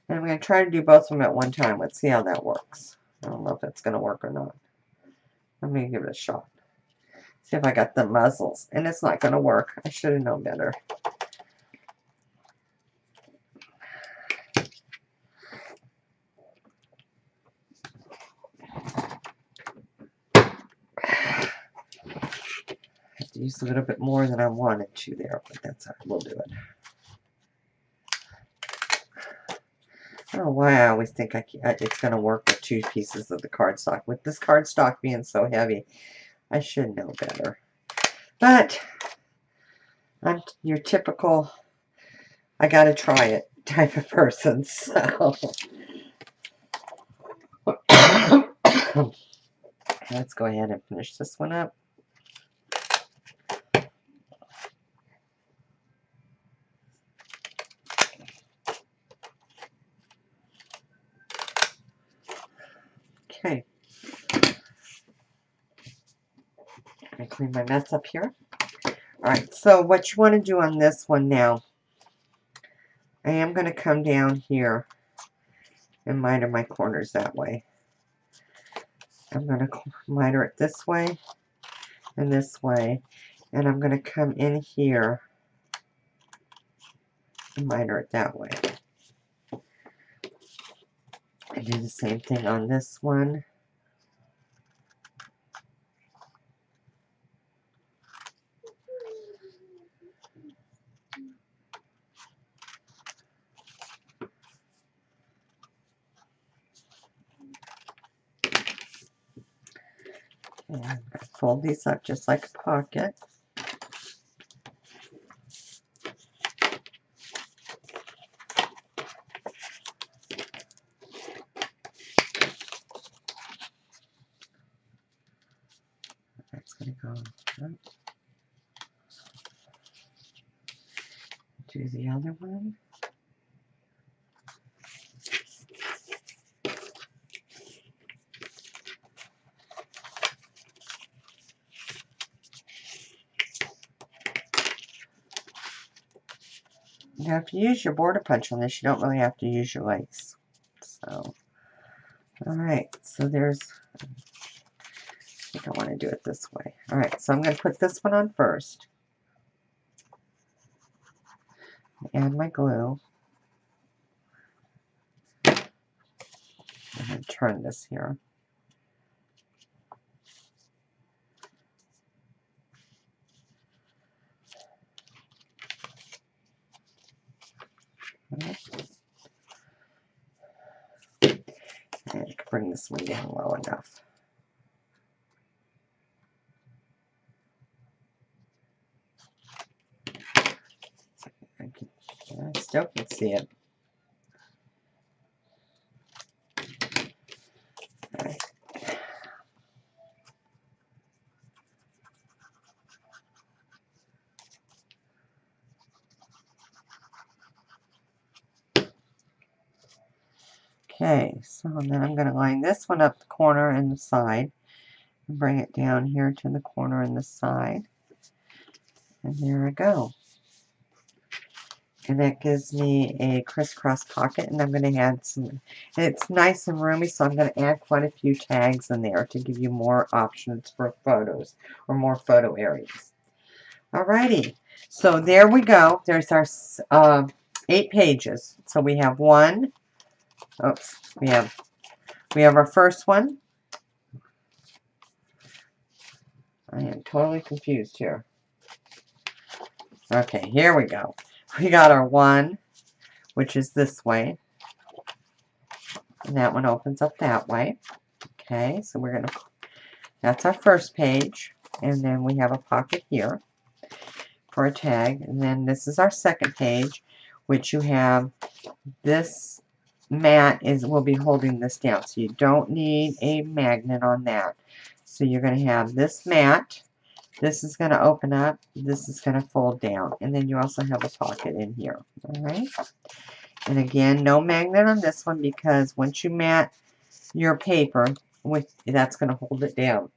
And I'm going to try to do both of them at one time. Let's see how that works. I don't know if that's going to work or not. I'm going to give it a shot. See if I got the muzzles. And it's not going to work. I should have known better. I have to use a little bit more than I wanted to there, but that's how we'll do it. I don't know why I always think it's going to work with two pieces of the cardstock. With this cardstock being so heavy, I should know better. But I'm your typical, I got to try it type of person. So let's go ahead and finish this one up. Okay. Let me clean my mess up here. Alright, so what you want to do on this one now, I am going to come down here and miter my corners that way. I'm going to miter it this way and this way, and I'm going to come in here and miter it that way. I do the same thing on this one. And fold these up just like a pocket. That's going to go up. Do the other one. Now, if you use your border punch on this, you don't really have to use your lace. So, alright, so there's, I think I want to do it this way. Alright, so I'm going to put this one on first. Add my glue. I'm going to turn this here. And bring this one down low enough. I still can see it. Right. Okay, so then I'm going to line this one up the corner and the side and bring it down here to the corner and the side. And there I go. And that gives me a crisscross pocket, and I'm going to add some, and it's nice and roomy, so I'm going to add quite a few tags in there to give you more options for photos, or more photo areas. Alrighty, so there we go. There's our 8 pages. So we have one, oops, we have our first one. I am totally confused here. Okay, here we go. We got our one, which is this way. And that one opens up that way. Okay, so we're going to, that's our first page. And then we have a pocket here for a tag. And then this is our second page, which you have this mat will be holding this down. So you don't need a magnet on that. So you're going to have this mat. This is going to open up. This is going to fold down. And then you also have a pocket in here. Alright. And again, no magnet on this one because once you mat your paper, that's going to hold it down.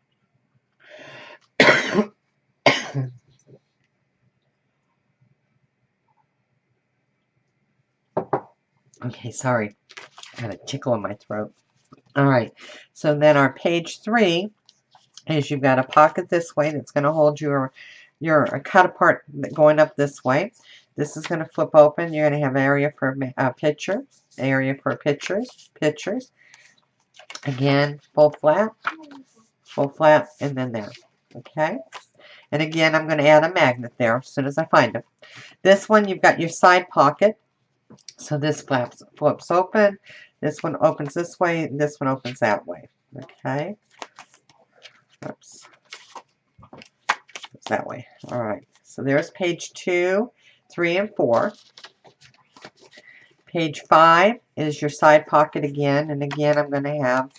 Okay, sorry. I had a tickle in my throat. All right. So then our page 3 is you've got a pocket this way that's going to hold your cut apart going up this way. This is going to flip open. You're going to have area for picture, area for pictures. Again, full flap, and then there. Okay. And again, I'm going to add a magnet there as soon as I find it. This one, you've got your side pocket. So this flips open. This one opens this way. This one opens that way. Okay. Oops. It's that way. All right. So there's page 2, 3, and 4. Page 5 is your side pocket again. And again, I'm going to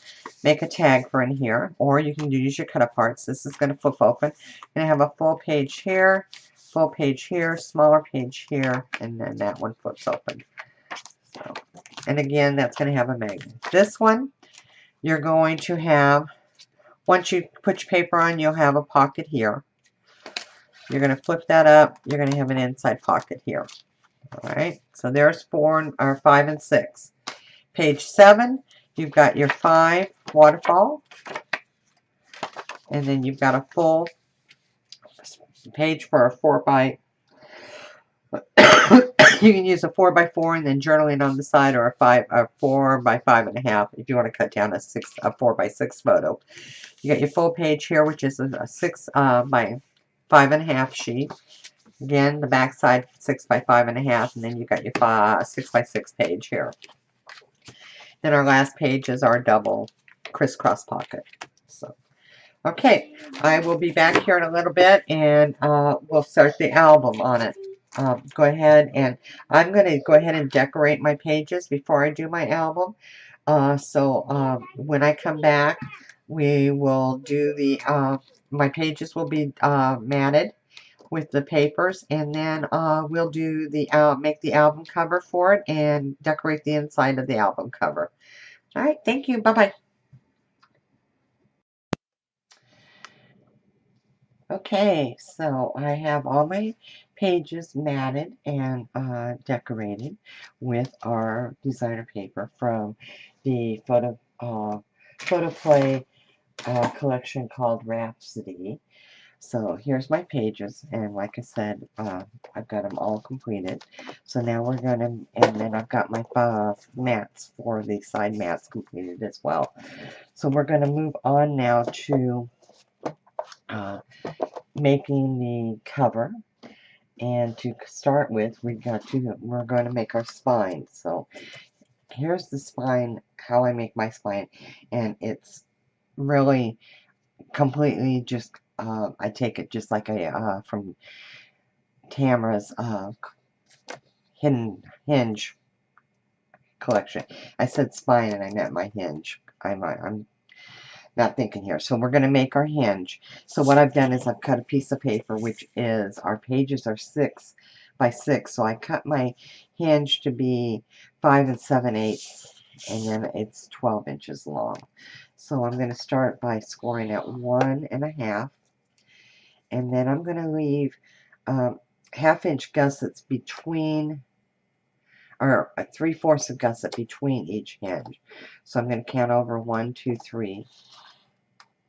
make a tag for in here. Or you can use your cut aparts. This is going to flip open. And I have a full page here, smaller page here, and then that one flips open. So, and again, that's going to have a magnet. This one, you're going to have, once you put your paper on, you'll have a pocket here. You're going to flip that up. You're going to have an inside pocket here. All right. So there's 5 and 6. Page 7, you've got your 5 waterfall. And then you've got a full page for a 4 by you can use a 4 by 4 and then journal it on the side, or a 4 by 5.5 if you want to cut down a 4 by 6 photo. You got your full page here, which is a 6 by 5.5 sheet. Again, the back side 6 by 5.5, and then you got your 6 by 6 page here. Then our last page is our double crisscross pocket. So, okay, I will be back here in a little bit, and we'll start the album on it. Go ahead, and I'm going to go ahead and decorate my pages before I do my album. When I come back, we will do my pages will be matted with the papers, and then we'll do make the album cover for it and decorate the inside of the album cover. All right, thank you. Bye-bye. Okay, so I have all my pages matted and decorated with our designer paper from the Photoplay collection called Rhapsody. So here's my pages, and like I said, I've got them all completed. So now we're gonna, and then I've got my mats for the side mats completed as well. So we're gonna move on now to making the cover. And to start with, we're going to make our spine. So here's the spine, how I make my spine, and it's really completely just I take it just like from Tamara's hidden hinge collection. I said spine and I meant my hinge. I'm not thinking here. So we're going to make our hinge. So what I've done is I've cut a piece of paper, which is, our pages are 6 by 6. So I cut my hinge to be 5 7/8, and then it's 12 inches long. So I'm going to start by scoring at 1 1/2, and then I'm going to leave 1/2 inch gussets between, or 3/4 of gusset between each hinge. So I'm going to count over 1 2 3.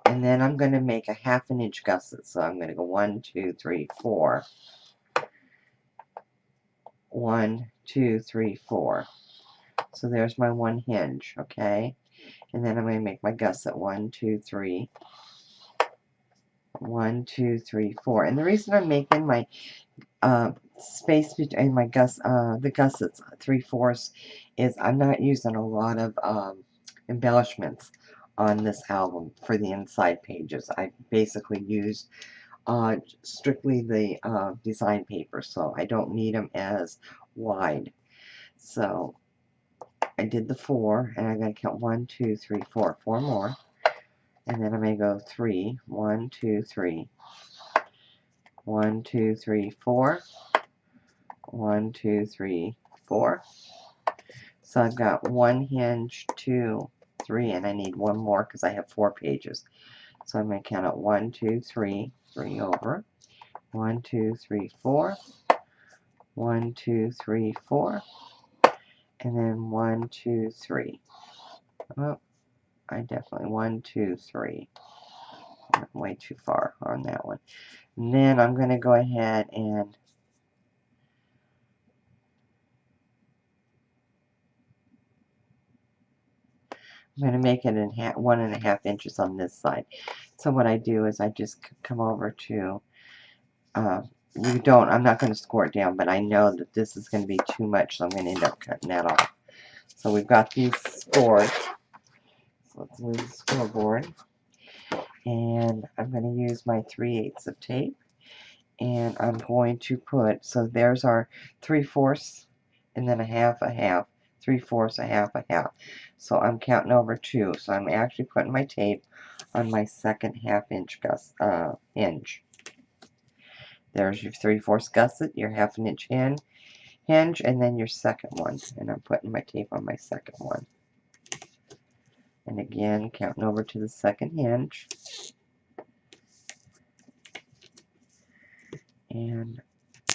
And then I'm going to make a 1/2 inch gusset. So I'm going to go 1 2 3 4. 1 2 3 4. So there's my one hinge, okay? And then I'm going to make my gusset 1 2 3. 1 2 3 4. And the reason I'm making my space between my the gussets 3/4 is I'm not using a lot of embellishments on this album for the inside pages. I basically used strictly the design paper, so I don't need them as wide. So I did the 4, and I'm going to count 1 2 3 4. 4 more, and then I'm going to go 3. 1 2 3. 1 2 3 4. 1 2 3 4. So I've got 1 hinge, 2 3, and I need 1 more because I have 4 pages. So I'm going to count out 1 2 3, 3 over. 1 2 3 4. 1 2 3 4. And then 1, 2, 3. Oh, I definitely 1, 2, 3. Went way too far on that one. And then I'm going to go ahead and I'm going to make it in 1.5 inches on this side. So what I do is I just come over to, I'm not going to score it down, but I know that this is going to be too much, so I'm going to end up cutting that off. So we've got these scored. So let's move the scoreboard. And I'm going to use my 3/8 of tape. And I'm going to put, so there's our 3/4, and then a half, 3/4, a half. So I'm counting over 2. So I'm actually putting my tape on my second 1/2 inch hinge. There's your 3/4 gusset, your 1/2 inch hinge, and then your second one. And I'm putting my tape on my second one. And again, counting over to the second hinge. And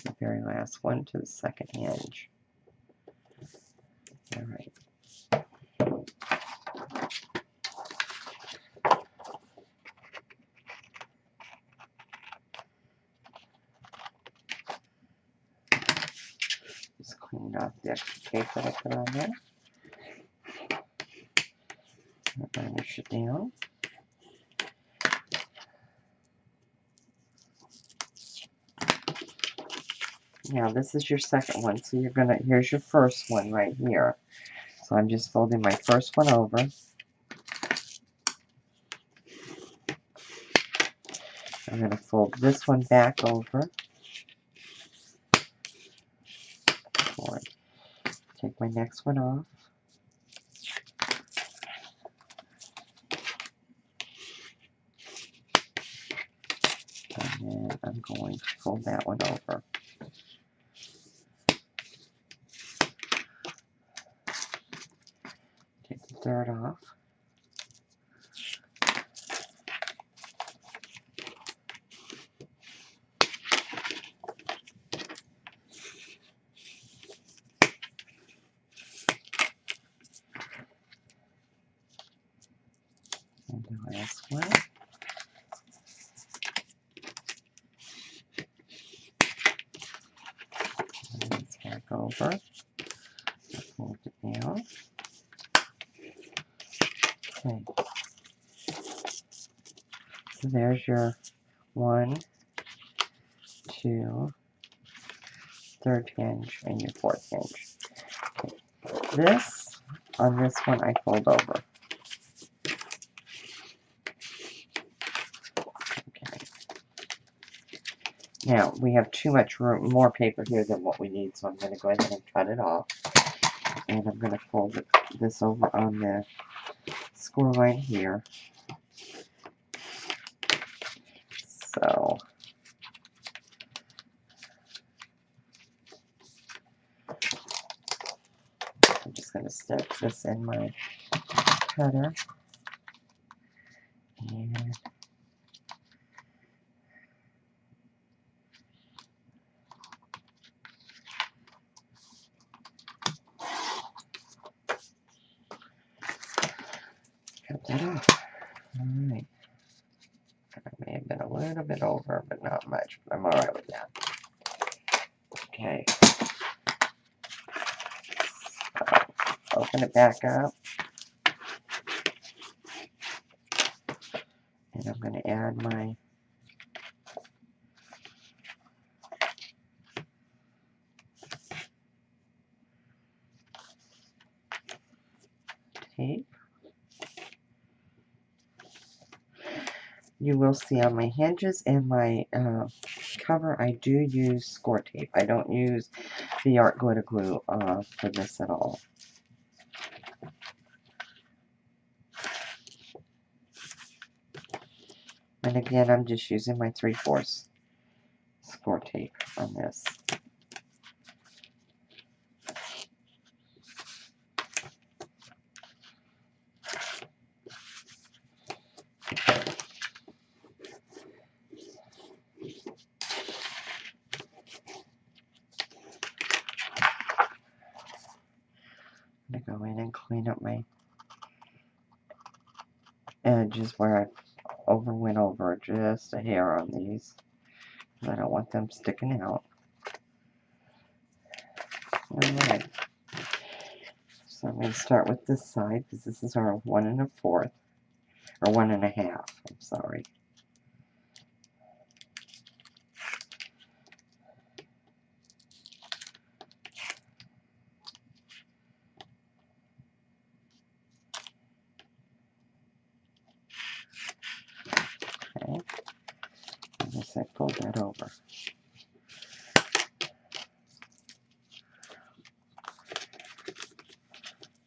the very last one to the second hinge. All right. Just clean off the extra tape that I put on there. Burnish it down. Now this is your second one, so here's your first one right here. So I'm just folding my first one over. I'm going to fold this one back over. Take my next one off. And then I'm going to fold that one over. Take the third off. And the last one. And it's back over. Fold it down. Okay. So there's your 1, 2, third hinge, and your fourth hinge. Okay. On this one, I fold over. Okay. Now, we have too much room, more paper here than what we need, so I'm going to go ahead and cut it off. And I'm going to fold this over on the score line here. So, I'm just going to stick this in my cutter. And cut that off. Alright. I may have been a little bit over, but not much. But I'm alright with that. Okay. So, open it back up. And I'm going to add my tape. You will see on my hinges and my cover, I do use score tape. I don't use the art glitter glue for this at all. And again, I'm just using my 3/4 score tape on this. I'm going to go in and clean up my edges where I went over just a hair on these. I don't want them sticking out. Alright. So I'm going to start with this side because this is our 1 1/4, or 1 1/2. I'm sorry. Okay. I guess I fold that over.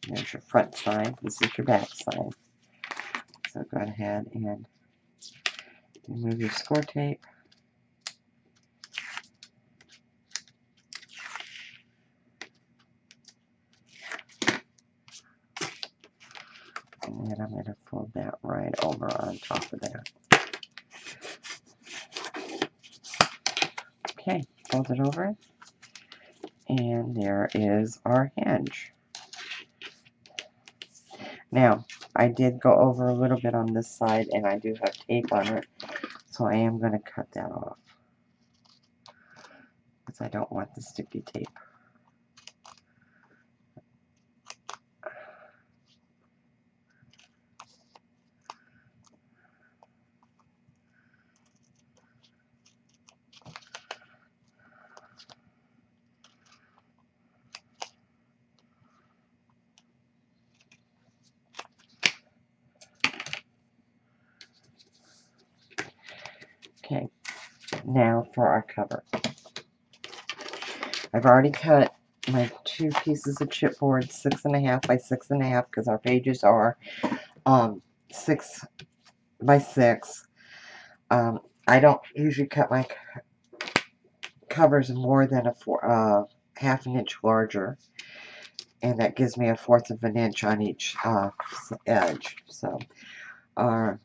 There's your front side. This is your back side. So go ahead and remove your score tape. And then I'm going to fold that right over on top of that. Okay, fold it over. And there is our hinge. Now, I did go over a little bit on this side, and I do have tape on it, so I am going to cut that off, because I don't want the sticky tape. Okay, now for our cover. I've already cut my 2 pieces of chipboard 6 1/2 by 6 1/2 because our pages are 6 by 6. I don't usually cut my covers more than a 1/2 inch larger, and that gives me a 1/4 of an inch on each edge. So our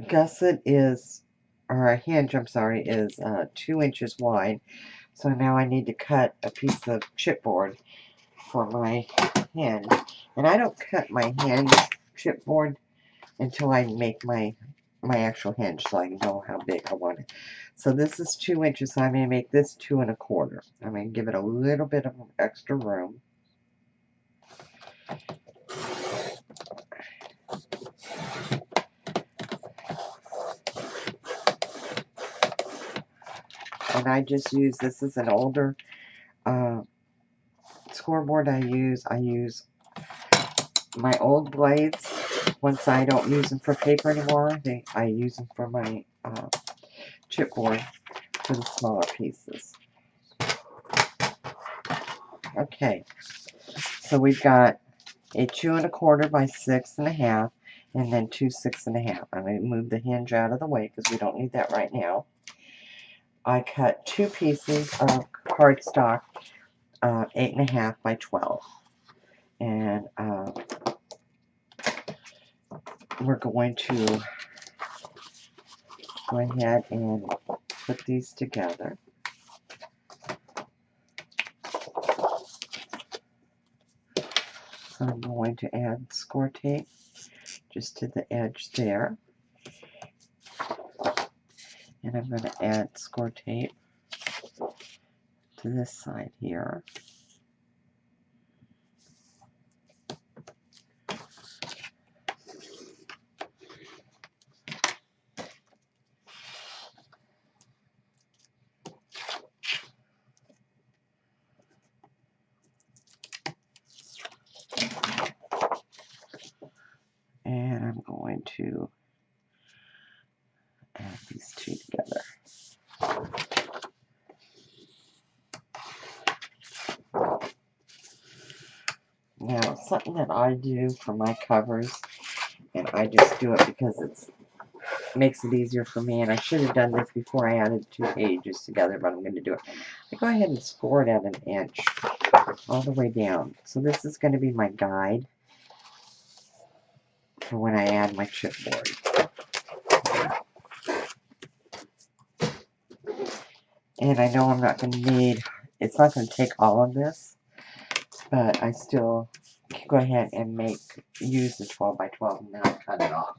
gusset is, or a hinge, I'm sorry, is 2 inches wide. So now I need to cut a piece of chipboard for my hinge. And I don't cut my hinge chipboard until I make my actual hinge, so I know how big I want it. So this is 2 inches, so I'm going to make this 2 1/4. I'm going to give it a little bit of extra room. And I just use, this is an older scoreboard I use my old blades. Once I don't use them for paper anymore, I use them for my chipboard for the smaller pieces. Okay, so we've got a 2 1/4 by 6 1/2, and then 2 6 1/2. I'm going to move the hinge out of the way because we don't need that right now. I cut 2 pieces of cardstock 8 1/2 by 12, and we're going to go ahead and put these together. So I'm going to add score tape just to the edge there, and I'm going to add score tape to this side here. And I'm going to add these two together. Now, something that I do for my covers, and I just do it because it makes it easier for me, and I should have done this before I added 2 pages together, but I'm going to do it. I go ahead and score it at 1 inch all the way down. So this is going to be my guide for when I add my chipboard. And I know I'm not going to need it's not going to take all of this, but I still can go ahead and use the 12 by 12 and then I'll cut it off.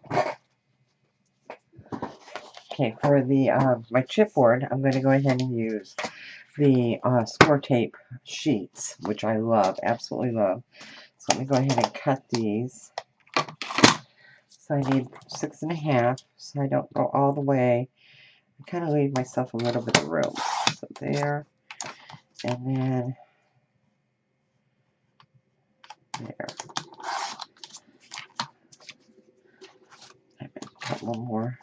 Okay, for the my chipboard, I'm going to go ahead and use the score tape sheets, which I love, absolutely love. So let me go ahead and cut these. So I need 6.5, so I don't go all the way. I kind of leave myself a little bit of room. So there, and then there. I might cut one more.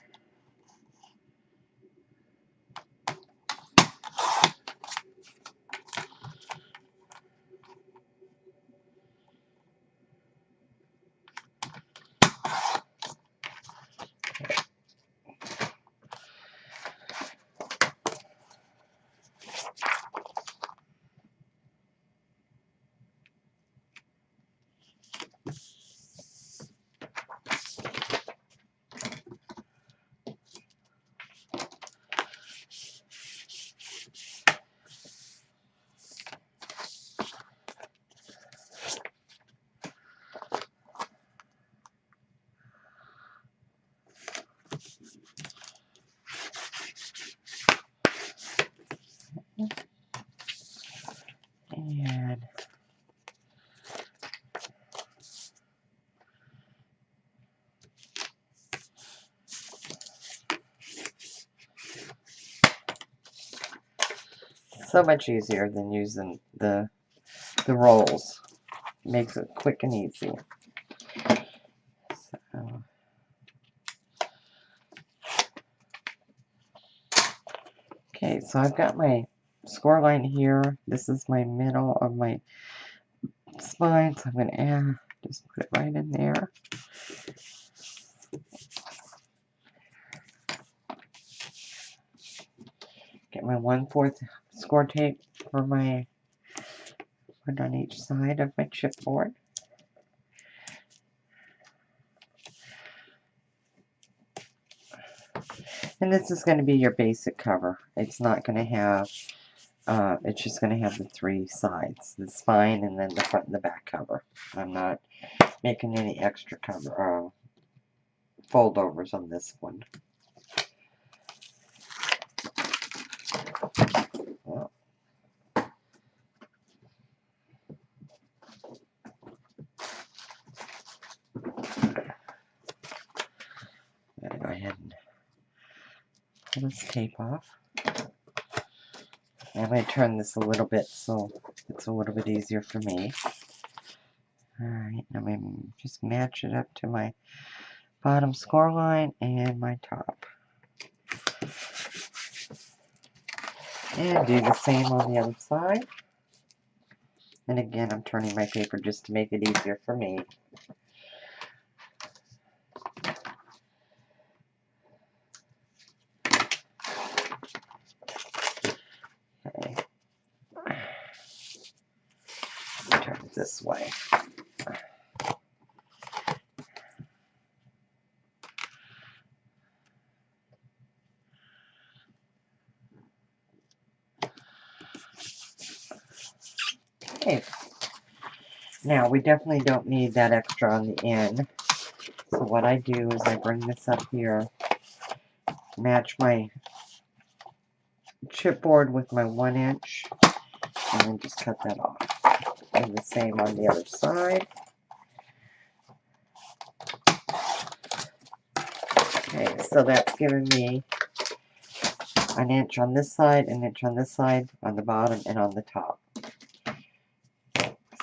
And so much easier than using the rolls. Makes it quick and easy. So, okay, so I've got my score line here. This is my middle of my spine, so I'm going to just put it right in there. Get my 1/4 score tape for my put on each side of my chipboard. And this is going to be your basic cover. It's not going to have, it's just going to have the 3 sides, the spine and then the front and the back cover. I'm not making any extra cover, foldovers on this one. Well, I'm going to go ahead and pull this tape off. I'm going to turn this a little bit so it's a little bit easier for me. Alright, I'm going to just match it up to my bottom score line and my top. And do the same on the other side. And again, I'm turning my paper just to make it easier for me. Okay. Turn it this way. Okay. Now, we definitely don't need that extra on the end. So what I do is I bring this up here, match my chipboard with my 1 inch, and then just cut that off. And the same on the other side. Okay, so that's giving me an inch on this side, an inch on this side, on the bottom, and on the top.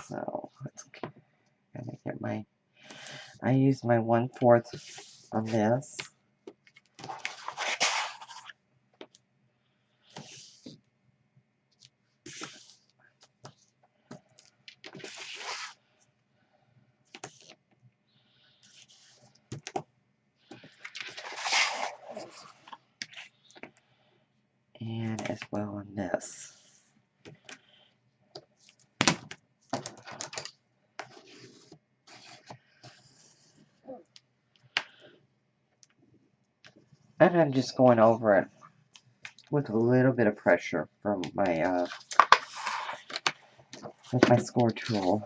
So let's get my, I use my 1/4 on this. And as well on this. And I'm just going over it with a little bit of pressure from my with my score tool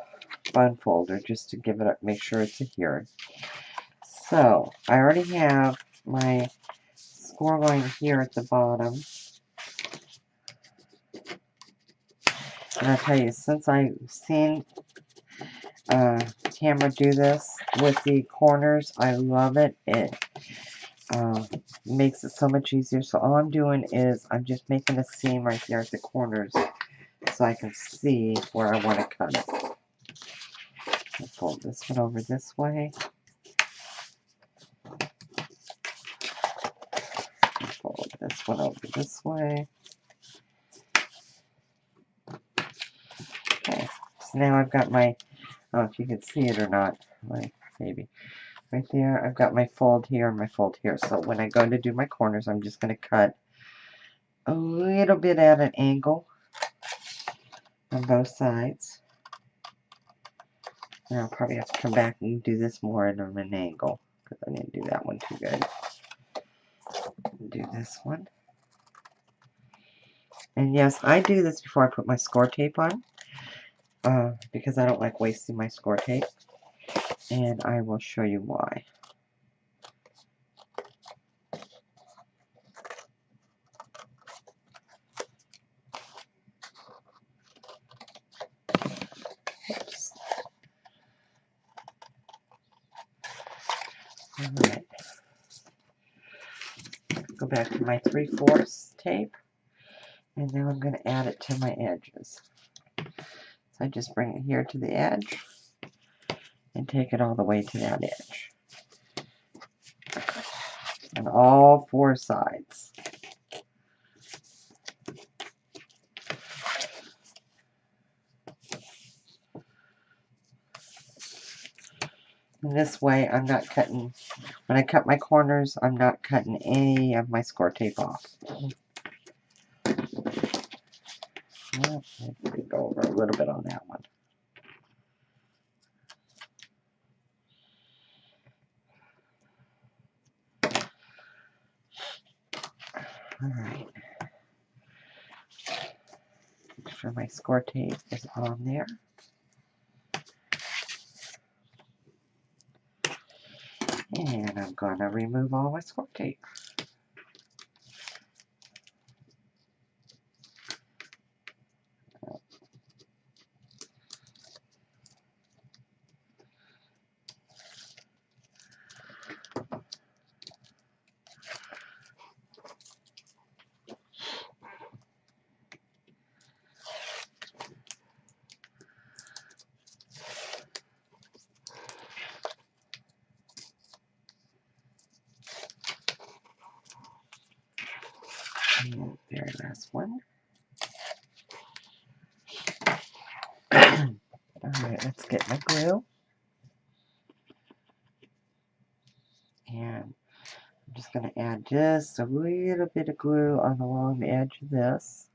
bun folder just to give it a, make sure it's adhered. So I already have my score line here at the bottom. And I'll tell you, since I've seen Tamara do this with the corners, I love it. It makes it so much easier. So all I'm doing is I'm just making a seam right there at the corners so I can see where I want to cut it. I'll fold this one over this way. I'll fold this one over this way. Okay, so now I've got my, I don't know if you can see it or not, like maybe right there, I've got my fold here and my fold here. So when I go to do my corners, I'm just going to cut a little bit at an angle on both sides. And I'll probably have to come back and do this more at an angle because I didn't do that one too good. Do this one. And yes, I do this before I put my score tape on because I don't like wasting my score tape. And I will show you why. Oops. Alright. Go back to my 3/4 tape. And now I'm going to add it to my edges. So I just bring it here to the edge and take it all the way to that edge. On all 4 sides. And this way I'm not cutting, when I cut my corners, I'm not cutting any of my score tape off. Well, I could go over a little bit on that one. Alright. Make sure my score tape is on there. And I'm going to remove all my score tape. And very last one. Alright, let's get my glue. And I'm just going to add just a little bit of glue on along the edge of this.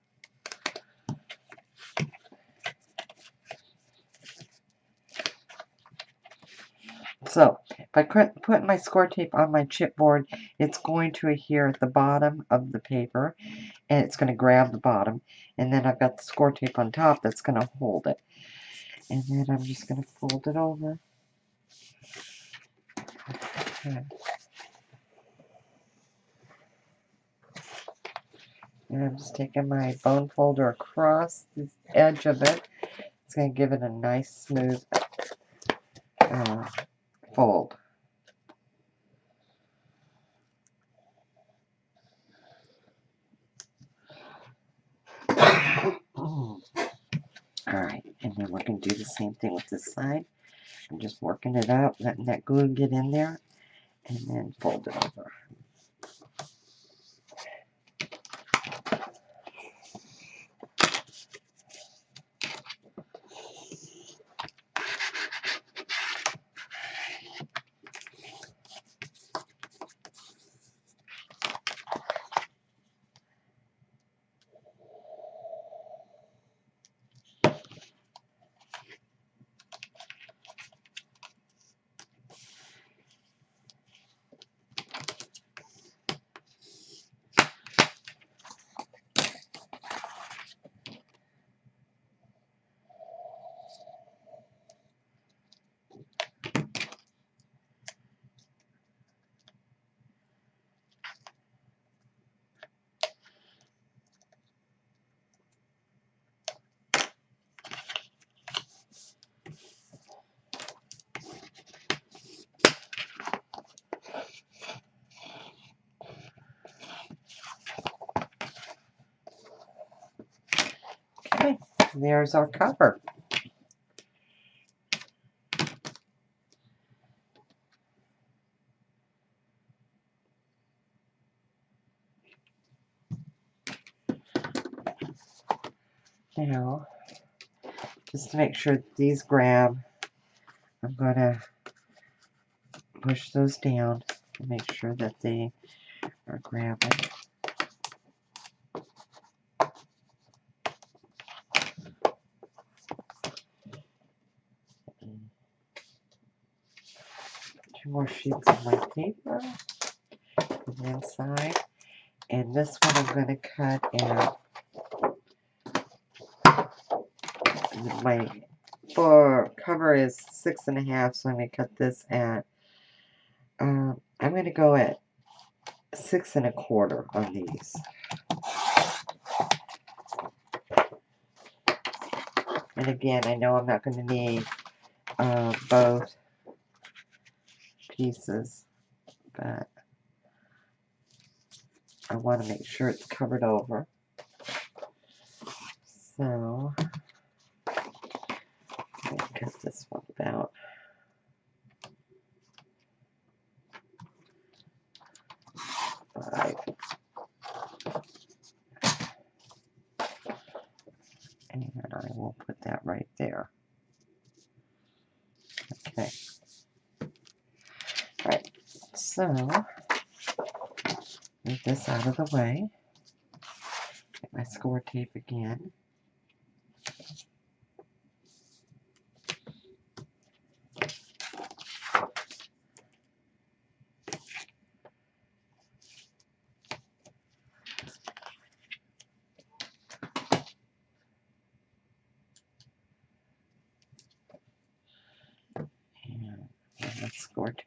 So, if I put my score tape on my chipboard, it's going to adhere at the bottom of the paper, and it's going to grab the bottom. And then I've got the score tape on top that's going to hold it. And then I'm just going to fold it over. Okay. And I'm just taking my bone folder across the edge of it. It's going to give it a nice smooth fold. Alright, and then we're going to do the same thing with this side. I'm just working it out, letting that glue get in there, and then fold it over. Okay, there's our cover. Now, just to make sure that these grab, I'm going to push those down to make sure that they are grabbing. Two more sheets of my paper on the inside. And this one I'm going to cut at my cover is 6.5, so I'm going to cut this at I'm going to go at 6 1/4 on these. And again, I know I'm not going to need both pieces, but I want to make sure it's covered over. So, I'm going to cut this one about 5. And I will put that right there. Okay. Alright, so, move this out of the way. Get my score tape again. And let's score tape.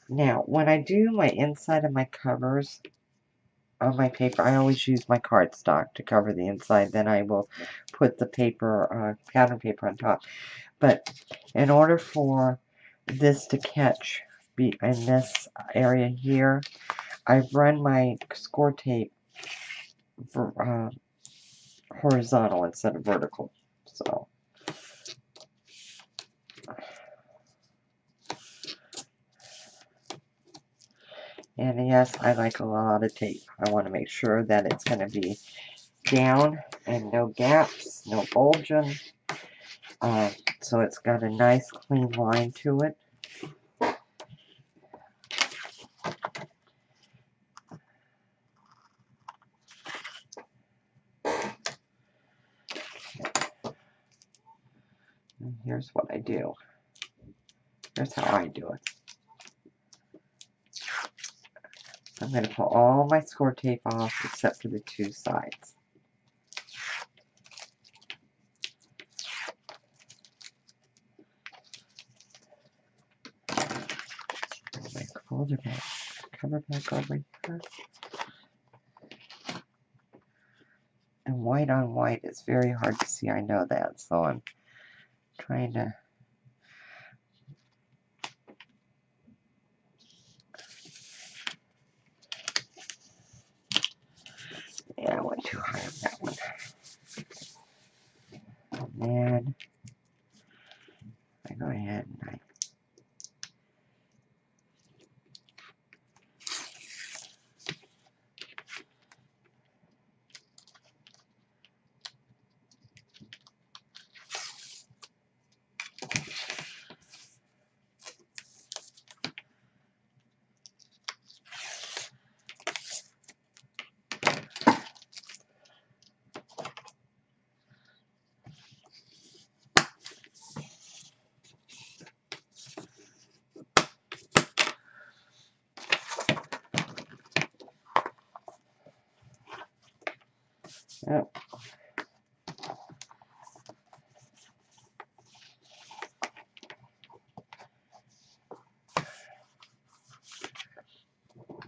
Now, when I do my inside of my covers on my paper, I always use my cardstock to cover the inside. Then I will put the paper, pattern paper on top. But in order for this to catch in this area here, I've run my score tape for, horizontal instead of vertical. So, and yes, I like a lot of tape. I want to make sure that it's going to be down and no gaps, no bulging. So it's got a nice clean line to it. And here's what I do. Here's how I do it. I'm going to pull all my score tape off except for the two sides. Bring my folder back, cover back over here. And white on white is very hard to see. I know that, so I'm trying to. Yeah, I went too high on that one. And then I go ahead and I oh,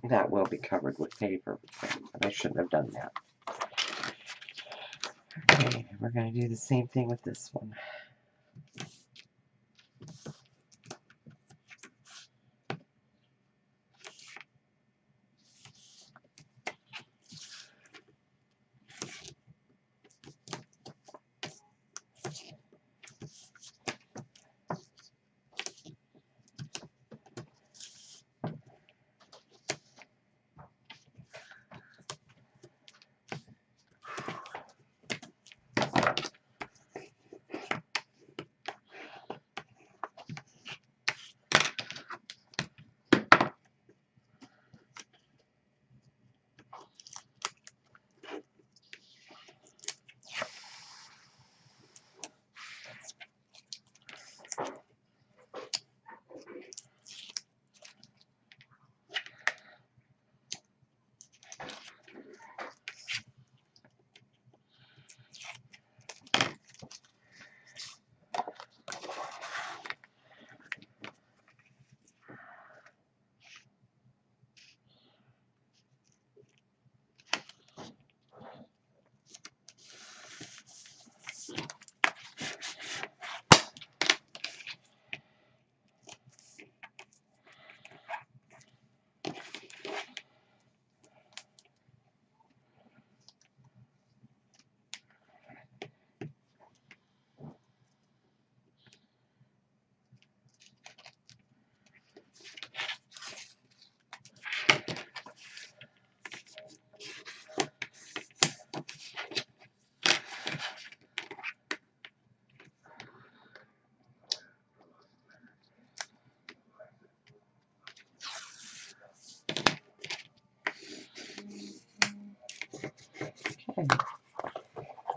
that will be covered with paper, but I shouldn't have done that. Okay, we're going to do the same thing with this one.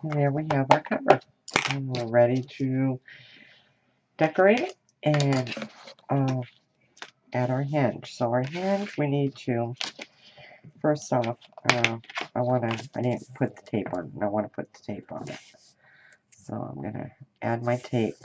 there we have our cover. And we're ready to decorate it and add our hinge. So our hinge, we need to, first off, I didn't put the tape on, and I want to put the tape on it. So I'm going to add my tape.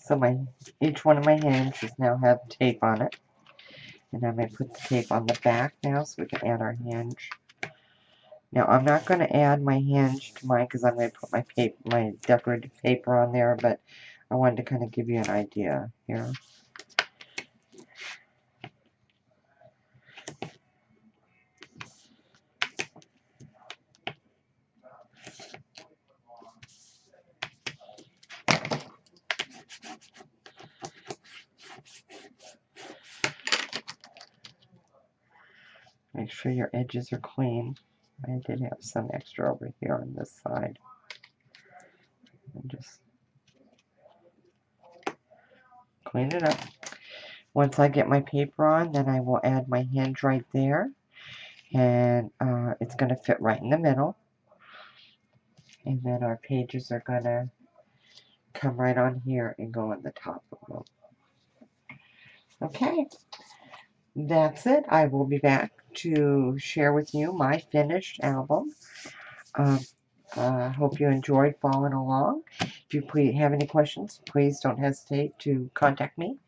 So each one of my hinges now have tape on it. And I'm going to put the tape on the back now so we can add our hinge. Now I'm not going to add my hinge to mine because I'm going to put my decorative paper on there, but I wanted to kind of give you an idea here. Make sure your edges are clean. I did have some extra over here on this side. And just clean it up. Once I get my paper on, then I will add my hinge right there. And it's going to fit right in the middle. And then our pages are going to come right on here and go on the top of them. Okay, that's it. I will be back to share with you my finished album. Hope you enjoyed following along. If you have any questions, please don't hesitate to contact me.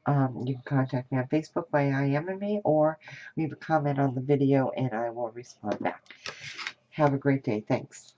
You can contact me on Facebook by IMing or leave a comment on the video and I will respond back. Have a great day. Thanks.